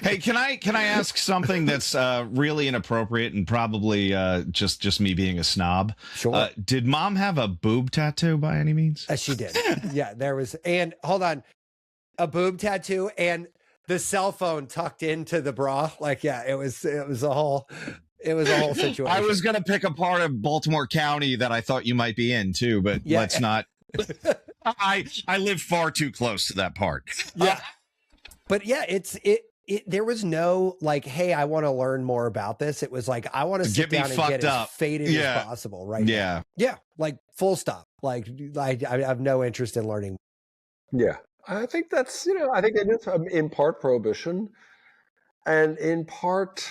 Hey, can I ask something that's really inappropriate and probably just me being a snob? Sure. Did mom have a boob tattoo by any means? She did. Yeah, there was. And hold on, a boob tattoo and the cell phone tucked into the bra. Like, yeah, it was a whole situation. I was going to pick a part of Baltimore County that I thought you might be in too, but let's not. I live far too close to that part. Yeah. But yeah, there was no like, hey, I want to learn more about this. It was like, I want to sit down and get as faded as possible. Right. Yeah. Now. Yeah. Like, full stop. Like, I have no interest in learning. Yeah. I think that's, I think it is in part prohibition, and in part,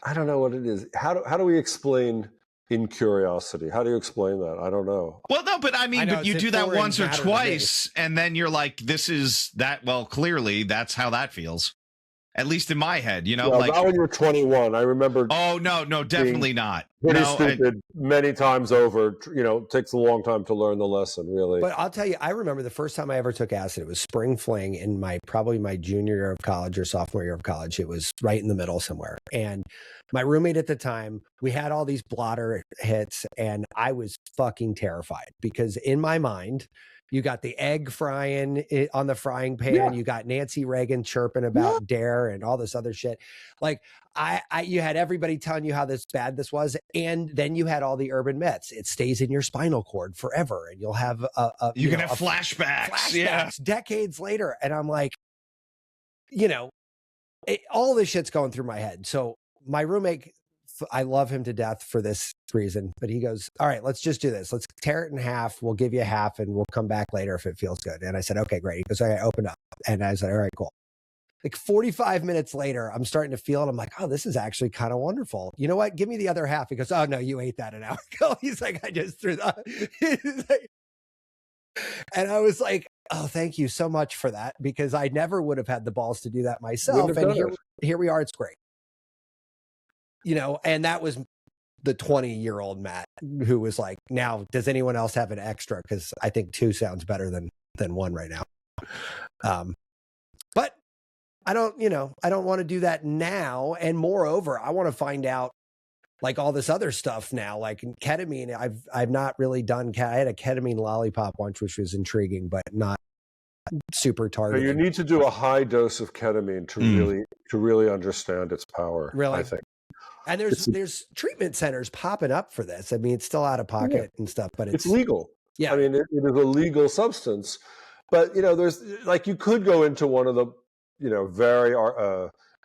I don't know what it is. How do we explain incuriosity? How do you explain that? I don't know. Well, no, but I mean, but you do that once or twice, and then you're like, this is that. Well, clearly that's how that feels. At least in my head, like not when you're 21. I remember. Oh no, definitely not. Pretty stupid many times over. Takes a long time to learn the lesson, really. But I'll tell you, I remember the first time I ever took acid. It was spring fling in probably my junior year of college or sophomore year of college. It was right in the middle somewhere. And my roommate at the time, we had all these blotter hits, and I was fucking terrified because in my mind, you got the egg frying on the frying pan. Yeah. You got Nancy Reagan chirping about dare and all this other shit. Like, you had everybody telling you how bad this was, and then you had all the urban myths. It stays in your spinal cord forever, and you'll have you can have flashbacks decades later. And I'm like, all this shit's going through my head. So my roommate, I love him to death for this reason, but he goes, all right, let's just do this. Let's tear it in half. We'll give you half and we'll come back later if it feels good. And I said, okay, great. He goes, okay, open up. And I said, all right, cool. Like 45 minutes later, I'm starting to feel it. I'm like, oh, this is actually kind of wonderful. You know what? Give me the other half. He goes, oh no, you ate that an hour ago. He's like, I just threw that. And I was like, oh, thank you so much for that, because I never would have had the balls to do that myself. And here we are. It's great. And that was the 20-year-old Matt who was like, now, does anyone else have an extra? Because I think 2 sounds better than 1 right now. But I don't want to do that now. And moreover, I want to find out like all this other stuff now, like ketamine. I've not really done. I had a ketamine lollipop once, which was intriguing, but not super targeted. You need to do a high dose of ketamine to really understand its power. Really, I think. And there's treatment centers popping up for this. I mean, it's still out of pocket and stuff, but it's legal. Yeah, I mean, it is a legal substance. But there's like you could go into one of the very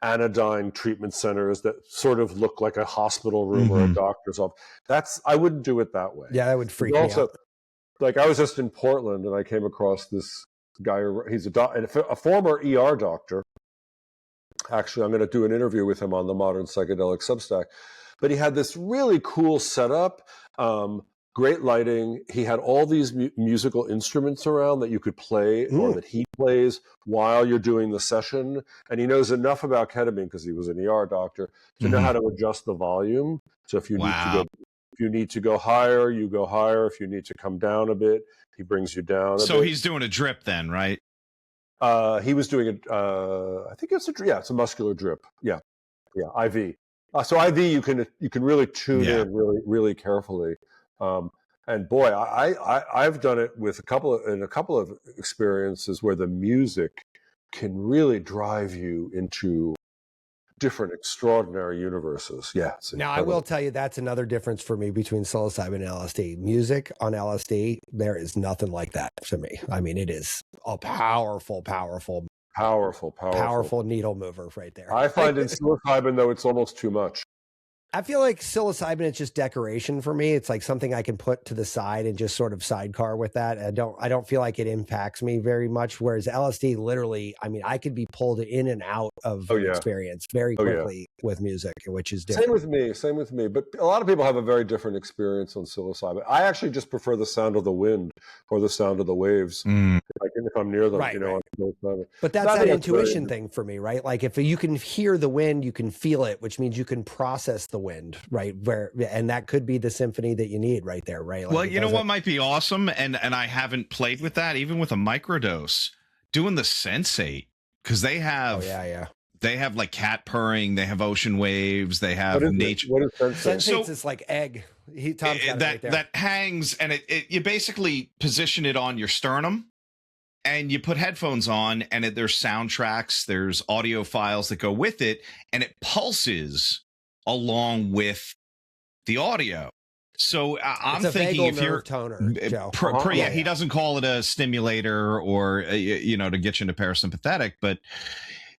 anodyne treatment centers that sort of look like a hospital room or a doctor's office. I wouldn't do it that way. Yeah, that would freak me out. Like I was just in Portland and I came across this guy. He's a former ER doctor. Actually, I'm going to do an interview with him on the Modern Psychedelic Substack. But he had this really cool setup, great lighting. He had all these musical instruments around that you could play or that he plays while you're doing the session. And he knows enough about ketamine because he was an ER doctor to know how to adjust the volume. So if you need to go higher, you go higher. If you need to come down a bit, he brings you down. So he's doing a drip then, right? He was doing it. I think it's it's a muscular drip. Yeah, IV. So IV, you can really tune in really carefully. And boy, I've done it with a couple of experiences where the music can really drive you into different extraordinary universes. Yeah. Now I will tell you that's another difference for me between psilocybin and LSD. Music on LSD, there is nothing like that to me. I mean, it is a powerful needle mover right there. I find in psilocybin though, it's almost too much. I feel like psilocybin is just decoration for me. It's like something I can put to the side and just sort of sidecar with that. I don't feel like it impacts me very much. Whereas LSD, literally, I mean, I could be pulled in and out of an experience very quickly with music, which is different. Same with me. But a lot of people have a very different experience on psilocybin. I actually just prefer the sound of the wind or the sound of the waves. If I'm near them, on psilocybin. But that's that intuition thing for me, right? Like if you can hear the wind, you can feel it, which means you can process the wind, right? And that could be the symphony that you need right there, right? Like well, you know what might be awesome, and I haven't played with that, even with a microdose, doing the sensate, because they have they have like cat purring, they have ocean waves, they have nature. What is sensate? Sensate's is like egg. That hangs, and you basically position it on your sternum. And you put headphones on, and there's soundtracks, there's audio files that go with it, and it pulses along with the audio. So I'm thinking if you're toner, Joe. He doesn't call it a stimulator or to get you into parasympathetic, but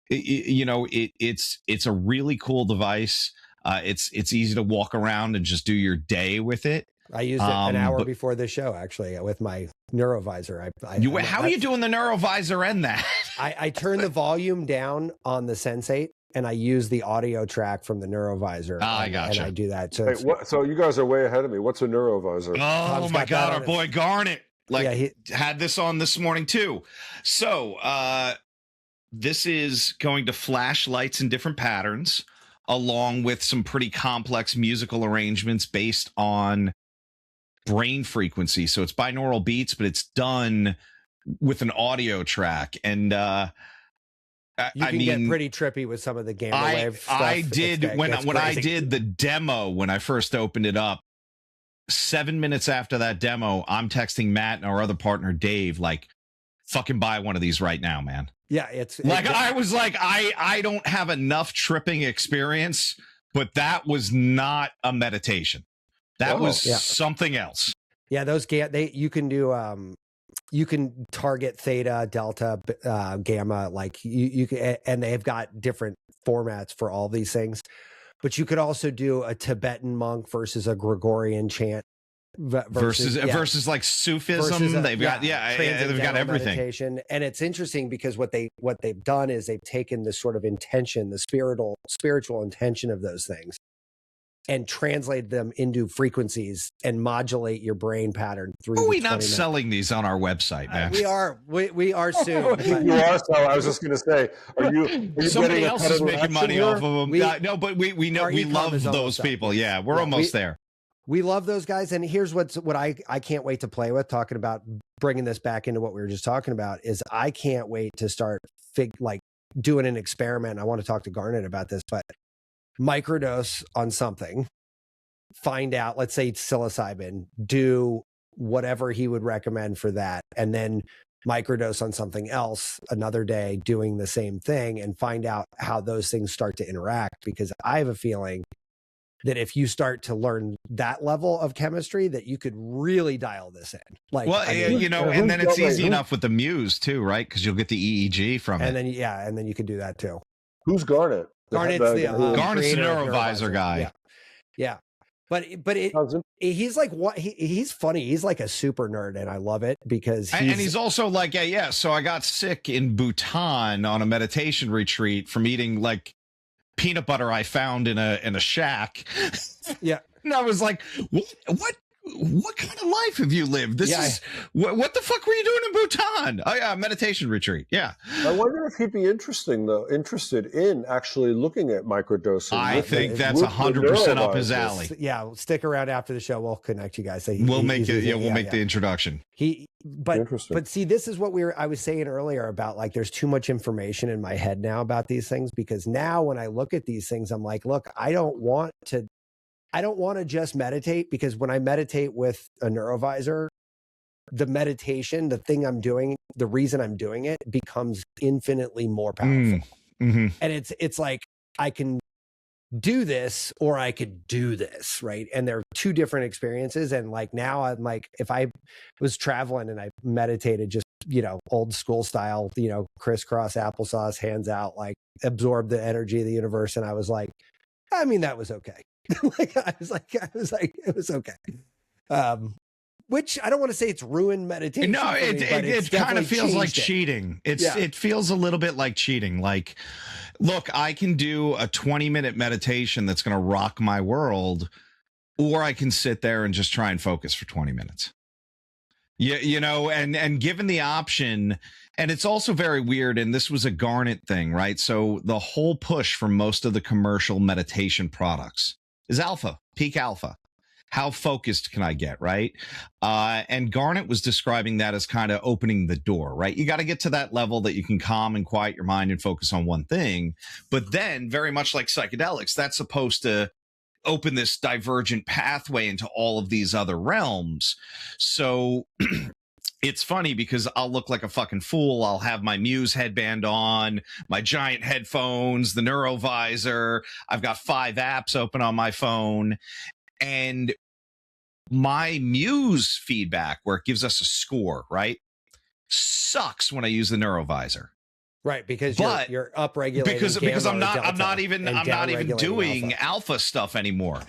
it's a really cool device. It's easy to walk around and just do your day with it. I used it an hour before the show, actually, with my neurovisor. How are you doing the neurovisor and that? I turn the volume down on the Sensate, and I use the audio track from the neurovisor. I gotcha. And I do that. So, so you guys are way ahead of me. What's a neurovisor? Oh my God, our boy Garnet had this on this morning too. So this is going to flash lights in different patterns, along with some pretty complex musical arrangements based on brain frequency. So it's binaural beats, but it's done with an audio track. And you can get pretty trippy with some of the gamma wave stuff. I did when I did the demo, when I first opened it up, 7 minutes after that demo, I'm texting Matt and our other partner Dave, like, fucking buy one of these right now, man. Yeah, I was like, I don't have enough tripping experience, but that was not a meditation. That was something else. Yeah, those you can do you can target theta, delta, gamma, like you can, and they've got different formats for all these things. But you could also do a Tibetan monk versus a Gregorian chant versus like Sufism. They've got everything. Meditation. And it's interesting because what they've done is they've taken the sort of intention, the spiritual intention of those things, and translate them into frequencies and modulate your brain pattern through. Are we not selling these on our website, man? We are soon. You are selling. I was just going to say, are you somebody else is making money off of them? No, but we know we love those people. Yeah, we're almost there. We love those guys. And here's what I can't wait to play with, talking about bringing this back into what we were just talking about, is I can't wait to start doing an experiment. I want to talk to Garnet about this, but microdose on something, find out, let's say psilocybin, do whatever he would recommend for that, and then microdose on something else another day doing the same thing, and find out how those things start to interact. Because I have a feeling that if you start to learn that level of chemistry, that you could really dial this in. Like, well, you know, and then it's easy enough with the Muse too, right? Because you'll get the EEG from it. And then, yeah, and then you can do that too. Who's Garnet? Garnet's the neurovisor guy. Yeah. But he's like, what? He's funny. He's like a super nerd, and I love it because he's also like, yeah. So I got sick in Bhutan on a meditation retreat from eating like peanut butter I found in a shack. Yeah. And I was like, what kind of life have you lived? This is what the fuck were you doing in Bhutan? Oh yeah, meditation retreat. Yeah. I wonder if he'd be interested in actually looking at microdosing. I think that's 100% up his alley. Yeah, stick around after the show. We'll connect you guys. We'll make the introduction. But see, this is what I was saying earlier about, like, there's too much information in my head now about these things, because now when I look at these things, I'm like, look, I don't want to just meditate, because when I meditate with a neurovisor, the meditation, the thing I'm doing, the reason I'm doing it becomes infinitely more powerful. Mm-hmm. And it's like, I can do this or I could do this, right? And they're two different experiences. And like, now I'm like, if I was traveling and I meditated just, old school style, crisscross applesauce, hands out, like absorb the energy of the universe. And I was like, I mean, that was okay. It was okay. Which I don't want to say it's ruined meditation. No, it kind of feels like cheating. It feels a little bit like cheating. Like, look, I can do a 20-minute meditation that's going to rock my world, or I can sit there and just try and focus for 20 minutes. Yeah, and given the option, and it's also very weird, and this was a Garnet thing, right? So the whole push for most of the commercial meditation products is alpha, peak alpha. How focused can I get, right? And Garnet was describing that as kind of opening the door, right? You got to get to that level that you can calm and quiet your mind and focus on one thing. But then, very much like psychedelics, that's supposed to open this divergent pathway into all of these other realms. So it's funny because I'll look like a fucking fool. I'll have my Muse headband on, my giant headphones, the neurovisor. I've got 5 apps open on my phone. And my Muse feedback, where it gives us a score, right, sucks when I use the neurovisor. Right, because you're upregulating because I'm not even doing alpha stuff anymore.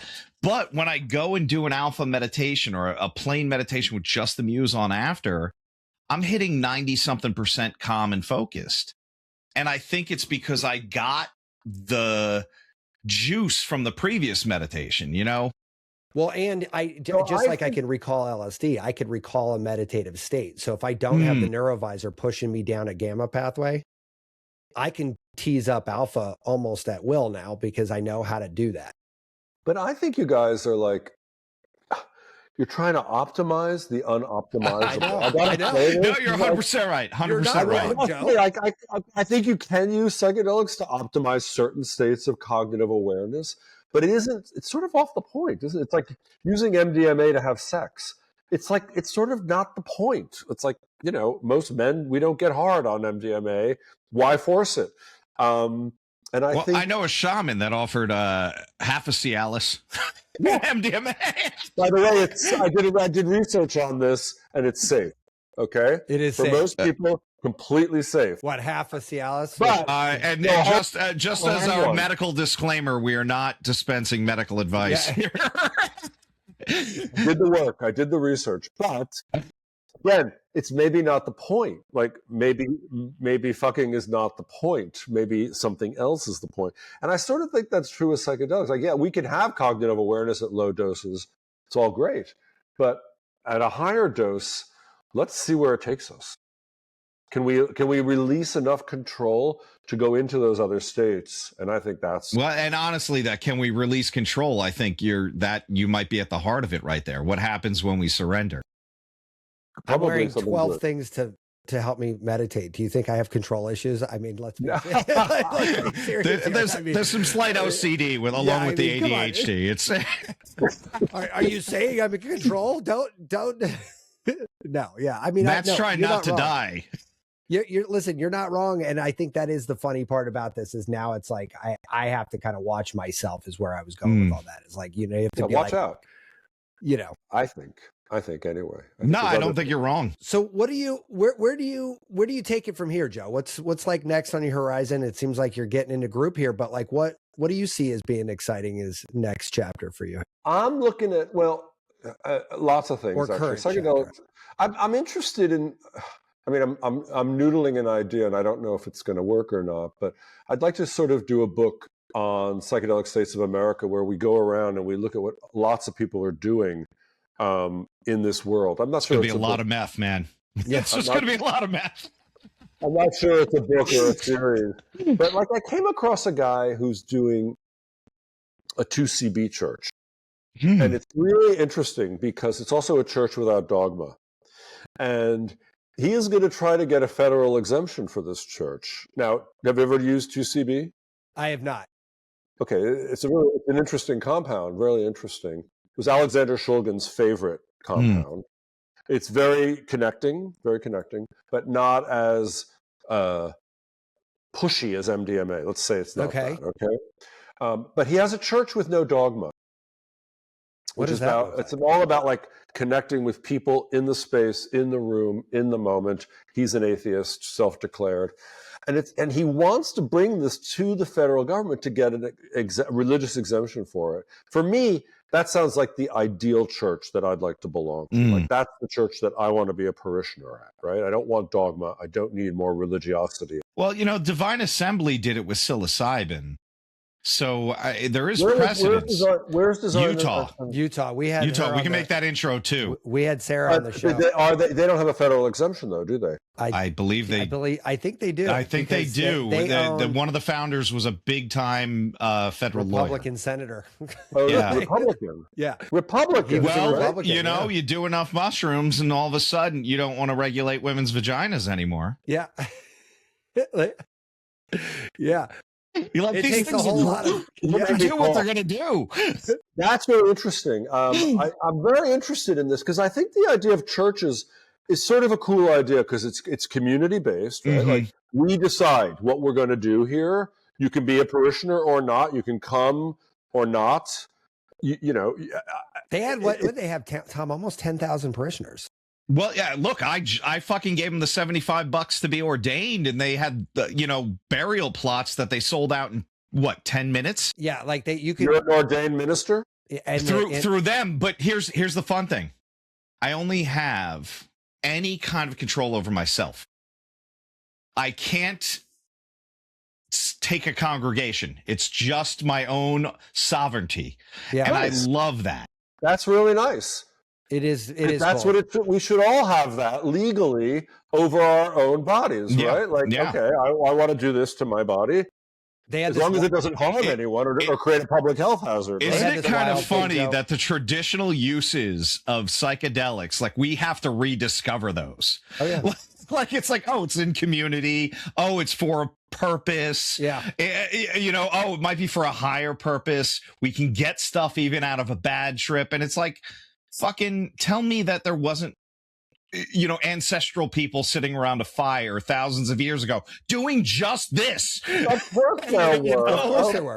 But when I go and do an alpha meditation or a plain meditation with just the Muse on after, I'm hitting 90-something% calm and focused. And I think it's because I got the juice from the previous meditation, Well, and I can recall LSD, I could recall a meditative state. So if I don't have the neurovisor pushing me down a gamma pathway, I can tease up alpha almost at will now, because I know how to do that. But I think you guys are like, you're trying to optimize the unoptimizable. I know. No, you're 100% right. 100% right, Joe. I think you can use psychedelics to optimize certain states of cognitive awareness, but it's sort of off the point, isn't it? It's like using MDMA to have sex. It's like, it's sort of not the point. It's like, most men, we don't get hard on MDMA. Why force it? And I think I know a shaman that offered half a Cialis MDMA. By the way, I did research on this, and it's safe. Okay, it is for safe. Most people, completely safe. What, half a Cialis? But just as our medical disclaimer, we are not dispensing medical advice here. I did the work. I did the research, but again, it's maybe not the point. Like maybe fucking is not the point. Maybe something else is the point. And I sort of think that's true with psychedelics. Like, yeah, we can have cognitive awareness at low doses. It's all great. But at a higher dose, let's see where it takes us. Can we release enough control to go into those other states? And I think that's and honestly, that can we release control? I think you might be at the heart of it right there. What happens when we surrender? I'm wearing 12 things to to help me meditate? Do you think I have control issues? I mean, let's be serious. There's some slight OCD along with the ADHD. It's are you saying I'm in control? Don't. No, yeah. I mean, Matt's trying not to die. Listen, you're not wrong. And I think that is the funny part about this is now it's like, I have to kind of watch myself is where I was going with all that. It's like, you know, you have to be watch out. You know, I think anyway. I don't think you're wrong. So what do you, where do you take it from here, Joe? What's like next on your horizon? It seems like you're getting into group here, but like, what do you see as being exciting as next chapter for you? I'm looking at, lots of things. Or current psychedelics. I'm interested in, I mean, I'm noodling an idea, and I don't know if it's going to work or not. But I'd like to sort of do a book on psychedelic states of America, where we go around and we look at what lots of people are doing in this world. I'm not sure. It's going to be a lot of meth, man. Yeah, it's just going to be a lot of meth. I'm not sure it's a book or a series, but like I came across a guy who's doing a 2CB church, and it's really interesting because it's also a church without dogma, and he is going to try to get a federal exemption for this church. Now, have you ever used 2CB? I have not. Okay, it's an interesting compound, really interesting. It was Alexander Shulgin's favorite compound. It's very connecting, but not as pushy as MDMA. Let's say it's not that, okay? But he has a church with no dogma. Which is about, it's all about like connecting with people in the space, in the room, in the moment. He's an atheist, self-declared. And he wants to bring this to the federal government to get a religious exemption for it. For me, that sounds like the ideal church that I'd like to belong to. Like that's the church that I want to be a parishioner at, right? I don't want dogma. I don't need more religiosity. Well, you know, Divine Assembly did it with psilocybin. So there is precedence. Where's design? Utah. We had Utah. We can make that intro too. We had Sarah on the show. They don't have a federal exemption though, do they? I believe they. I think they do. I think they do. One of the founders was a big time federal Republican senator. Oh, yeah, Republican. Yeah, Republican. Well, Republican, you know, you do enough mushrooms, and all of a sudden, you don't want to regulate women's vaginas anymore. Yeah. Yeah. Like, it takes a whole lot of do what they're going to do. That's very interesting. I'm very interested in this because I think the idea of churches is sort of a cool idea because it's community based, right? Like we decide what we're going to do here. You can be a parishioner or not. You can come or not. You know, they had what did they have, Tom? Almost 10,000 parishioners. Well, yeah, look, I fucking gave them the $75 to be ordained, and they had burial plots that they sold out in 10 minutes? Yeah, like you could. You're an ordained minister? And through them, but here's the fun thing. I only have any kind of control over myself. I can't take a congregation. It's just my own sovereignty. Yeah, and I love that. That's really nice. It is. That's cool. We should all have that legally over our own bodies, right? Like, okay, I want to do this to my body. As long as it doesn't harm anyone or create a public health hazard. Isn't it kind of funny that the traditional uses of psychedelics, like we have to rediscover those? Oh, yeah. Like it's like, oh, it's in community. Oh, it's for a purpose. Yeah. It might be for a higher purpose. We can get stuff even out of a bad trip. And it's like, fucking tell me that there wasn't, ancestral people sitting around a fire thousands of years ago doing just this. Of course there were. Of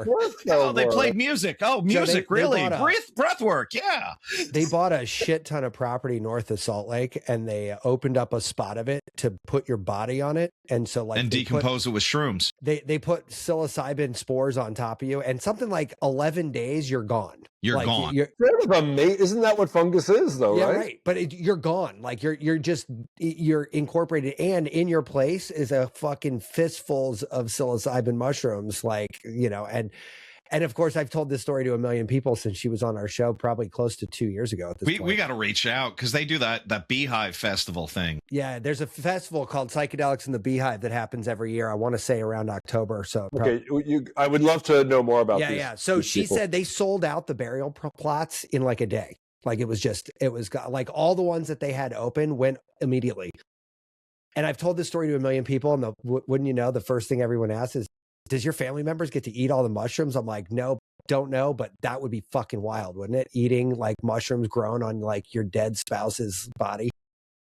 course there were. They played music. Oh, music, so really? Breath work, yeah. They bought a shit ton of property north of Salt Lake, and they opened up a spot of it to put your body on it. And so and decompose it with shrooms. They put psilocybin spores on top of you, and something like 11 days, you're gone. You're gone. Isn't that what fungus is, though? Yeah, right. But you're gone. Like you're incorporated, and in your place is a fucking fistfuls of psilocybin mushrooms. And of course, I've told this story to a million people since she was on our show, probably close to 2 years ago. At this point, we got to reach out because they do that Beehive Festival thing. Yeah, there's a festival called Psychedelics in the Beehive that happens every year. I want to say around October. So okay, I would love to know more about. Yeah. So she said they sold out the burial plots in like a day. Like it was like all the ones that they had open went immediately. And I've told this story to a million people, and wouldn't you know, the first thing everyone asks is, does your family members get to eat all the mushrooms? I'm like, no, don't know, but that would be fucking wild, wouldn't it? Eating like mushrooms grown on like your dead spouse's body.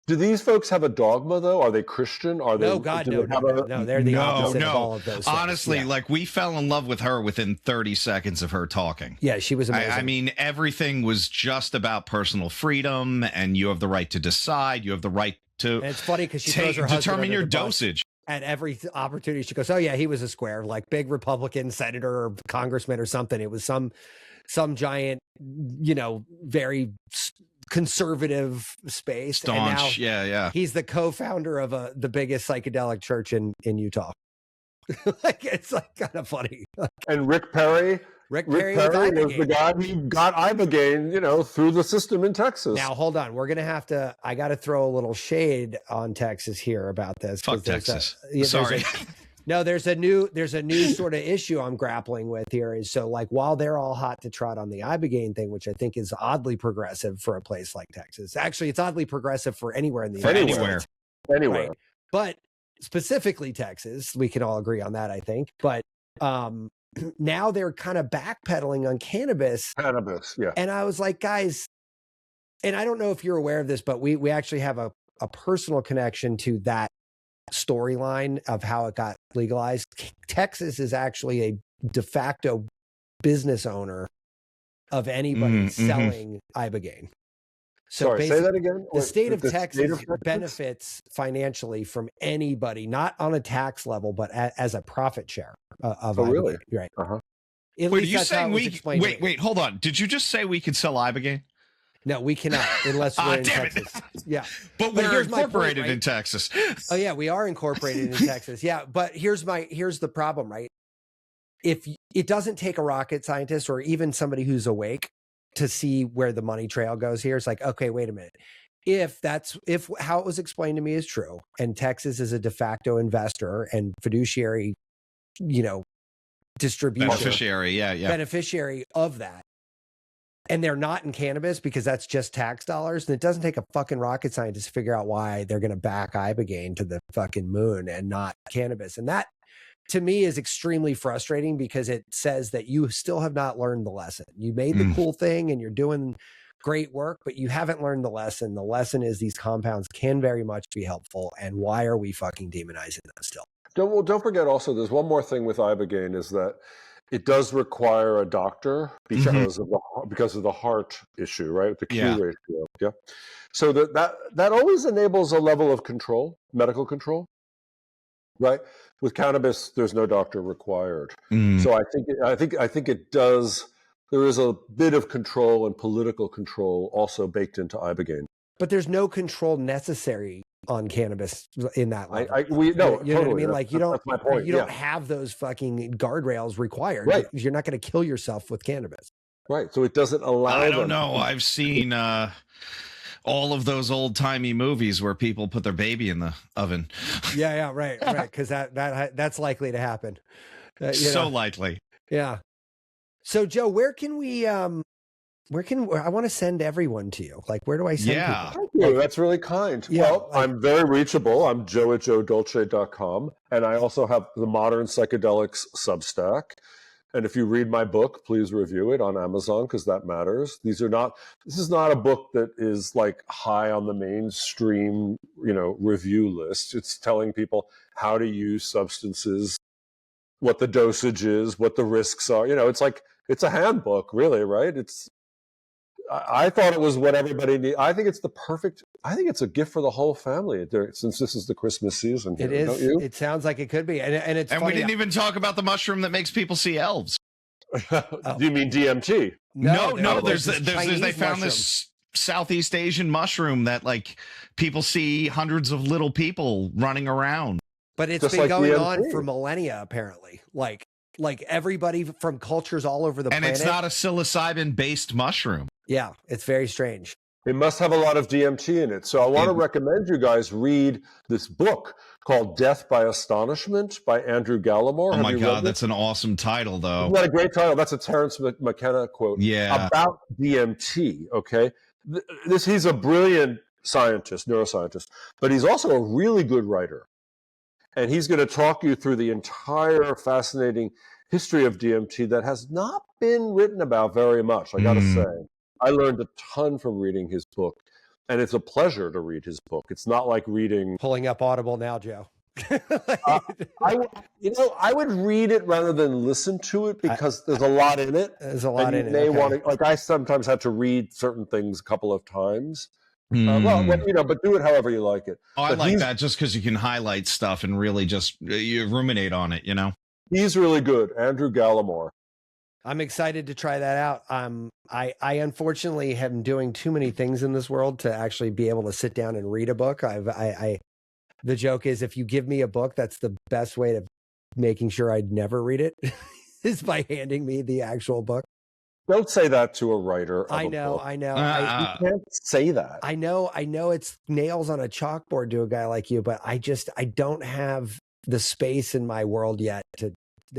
Do these folks have a dogma though? Are they Christian? Are they? No, God, no. They're the opposite of all of those things. Honestly, like we fell in love with her within 30 seconds of her talking. Yeah, she was amazing. I mean, everything was just about personal freedom, and you have the right to decide. You have the right to. And it's funny because she throws her husband determine under your the bus. dosage. At every opportunity, she goes, "Oh yeah, he was a square, like big Republican senator or congressman or something. It was some giant, you know, very conservative space. Staunch, and now yeah. He's the co-founder of the biggest psychedelic church in Utah. Like it's like kind of funny. And Rick Perry. Rick Perry was the guy who got Ibogaine, you know, through the system in Texas. Now, hold on. We're going to have to, I got to throw a little shade on Texas here about this. Fuck Texas. Sorry. There's a new sort of issue I'm grappling with here is, so like, while they're all hot to trot on the Ibogaine thing, which I think is oddly progressive for a place like Texas. Actually, it's oddly progressive for anywhere in the United States. Anywhere. Right? But specifically Texas, we can all agree on that, I think. But, now they're kind of backpedaling on cannabis. Yeah. And I was like, guys, and I don't know if you're aware of this, but we actually have a personal connection to that storyline of how it got legalized. Texas is actually a de facto business owner of anybody selling Ibogaine. So sorry, say that again. The state of Texas benefits financially from anybody, not on a tax level, but as a profit share of Ibogaine. Really? Right. Uh-huh. Wait, are you saying wait, hold on. Did you just say we could sell Ibogaine? No, we cannot unless we're in Texas. Yeah. But we're incorporated in Texas. Oh yeah, we are incorporated in Texas. Yeah, but here's the problem, right? If it doesn't take a rocket scientist or even somebody who's awake to see where the money trail goes here, it's like, okay, wait a minute. If how it was explained to me is true, and Texas is a de facto investor and fiduciary, you know, beneficiary of that, and they're not in cannabis because that's just tax dollars, then it doesn't take a fucking rocket scientist to figure out why they're going to back Ibogaine to the fucking moon and not cannabis. And that, to me, is extremely frustrating because it says that you still have not learned the lesson. You made the cool thing and you're doing great work, but you haven't learned the lesson. The lesson is these compounds can very much be helpful. And why are we fucking demonizing them still? Don't forget also, there's one more thing with Ibogaine is that it does require a doctor because of the heart issue, right? The Q ratio. Yeah. So that always enables a level of control, medical control, right? With cannabis, there's no doctor required. So I think it does. There is a bit of control and political control also baked into Ibogaine. But there's no control necessary on cannabis in that level. You know what I mean? Like that's my point. You don't have those fucking guardrails required. Right. You're not going to kill yourself with cannabis. Right. So it doesn't allow. I don't know. I've seen all of those old timey movies where people put their baby in the oven. Yeah, right. Because that's likely to happen. Likely. Yeah. So Joe, where can I want to send everyone to you. Like, where do I send people? Thank you. That's really kind. Yeah, well, I'm very reachable. I'm joe@joedolce.com. And I also have the Modern Psychedelics Substack. And if you read my book, please review it on Amazon because that matters. This is not a book that is like high on the mainstream, review list. It's telling people how to use substances, what the dosage is, what the risks are. It's a handbook, really, right? I thought it was what everybody needs. I think it's a gift for the whole family since this is the Christmas season here, it is. Don't you? It sounds like it could be. And funny. We didn't even talk about the mushroom that makes people see elves. Do you mean DMT? No. They found this Southeast Asian mushroom that like people see hundreds of little people running around. But it's been going on for millennia, apparently. Like everybody from cultures all over the planet. And it's not a psilocybin-based mushroom. Yeah, it's very strange. It must have a lot of DMT in it. So I want to recommend you guys read this book called Death by Astonishment by Andrew Gallimore. Oh my God, that's an awesome title, though. Isn't that a great title? That's a Terence McKenna quote. Yeah. About DMT, okay? He's a brilliant neuroscientist, but he's also a really good writer. And he's going to talk you through the entire fascinating history of DMT that has not been written about very much, I got to say. I learned a ton from reading his book, and it's a pleasure to read his book. It's not like reading... Pulling up Audible now, Joe. I would read it rather than listen to it because there's a lot in it. There's a lot in it. May want to, like, I sometimes had to read certain things a couple of times. But do it however you like it. Oh, I like that just because you can highlight stuff and really just you ruminate on it, He's really good. Andrew Gallimore. I'm excited to try that out. I unfortunately am doing too many things in this world to actually be able to sit down and read a book. The joke is, if you give me a book, that's the best way to making sure I'd never read it is by handing me the actual book. Don't say that to a writer. I know. You can't say that. I know it's nails on a chalkboard to a guy like you, but I don't have the space in my world yet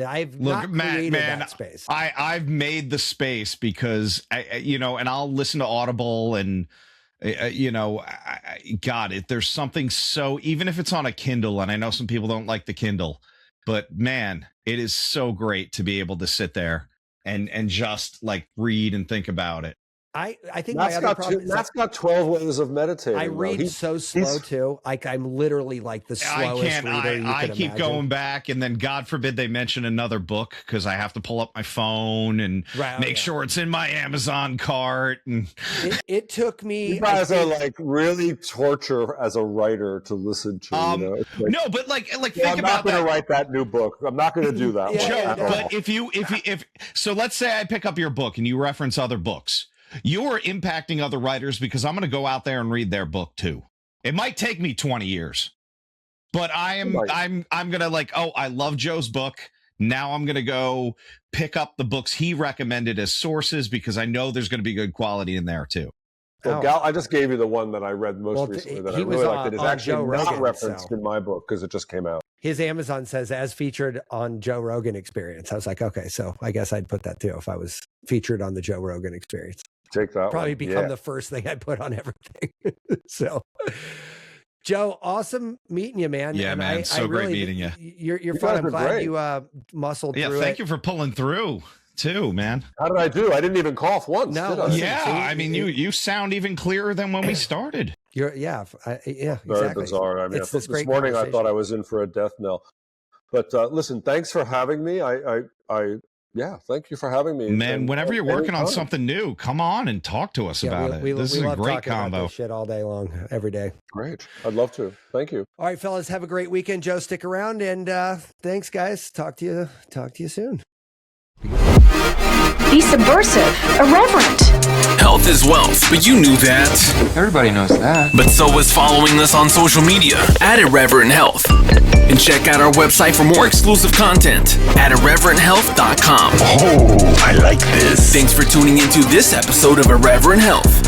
I've created that space. I've made the space because and I'll listen to Audible and there's something so, even if it's on a Kindle, and I know some people don't like the Kindle, but man, it is so great to be able to sit there and just like read and think about it. I think my other problem is Matt's got 12 ways of meditating. I read so slow too. Like I'm literally like the slowest reader you can I keep imagine. going back, and then God forbid they mention another book because I have to pull up my phone and make sure it's in my Amazon cart. And it took me. You guys are like really torture as a writer to listen to. No, but like think I'm about not going to write that new book. I'm not going to do that. Joe, but if so, let's say I pick up your book and you reference other books. You're impacting other writers because I'm going to go out there and read their book too. It might take me 20 years, but I'm going to I love Joe's book. Now I'm going to go pick up the books he recommended as sources because I know there's going to be good quality in there too. Well, I just gave you the one that I read most recently that I really liked. It is actually not referenced in my book because it just came out. His Amazon says as featured on Joe Rogan Experience. I was like, okay, so I guess I'd put that too if I was featured on the Joe Rogan Experience. Take that probably become the first thing I put on everything. So, Joe, awesome meeting you, man. Yeah, and man, so great meeting you. You're fun. I'm glad you muscled through it. Yeah, thank you for pulling through too, man. How did I do? I didn't even cough once. No, did I? Yeah, I mean, you sound even clearer than when we started. Very bizarre. I mean, this morning I thought I was in for a death knell. But listen, thanks for having me. Thank you for having me. Man, whenever you're working on something new, come on and talk to us about it. This is a great combo. About this shit all day long, every day. Great. I'd love to. Thank you. All right, fellas, have a great weekend. Joe, stick around, and thanks, guys. Talk to you soon. Be subversive, irreverent. Health is wealth, but you knew that. Everybody knows that. But so is following us on social media at Irreverent Health. And check out our website for more exclusive content at irreverenthealth.com. Oh, I like this. Thanks for tuning into this episode of Irreverent Health.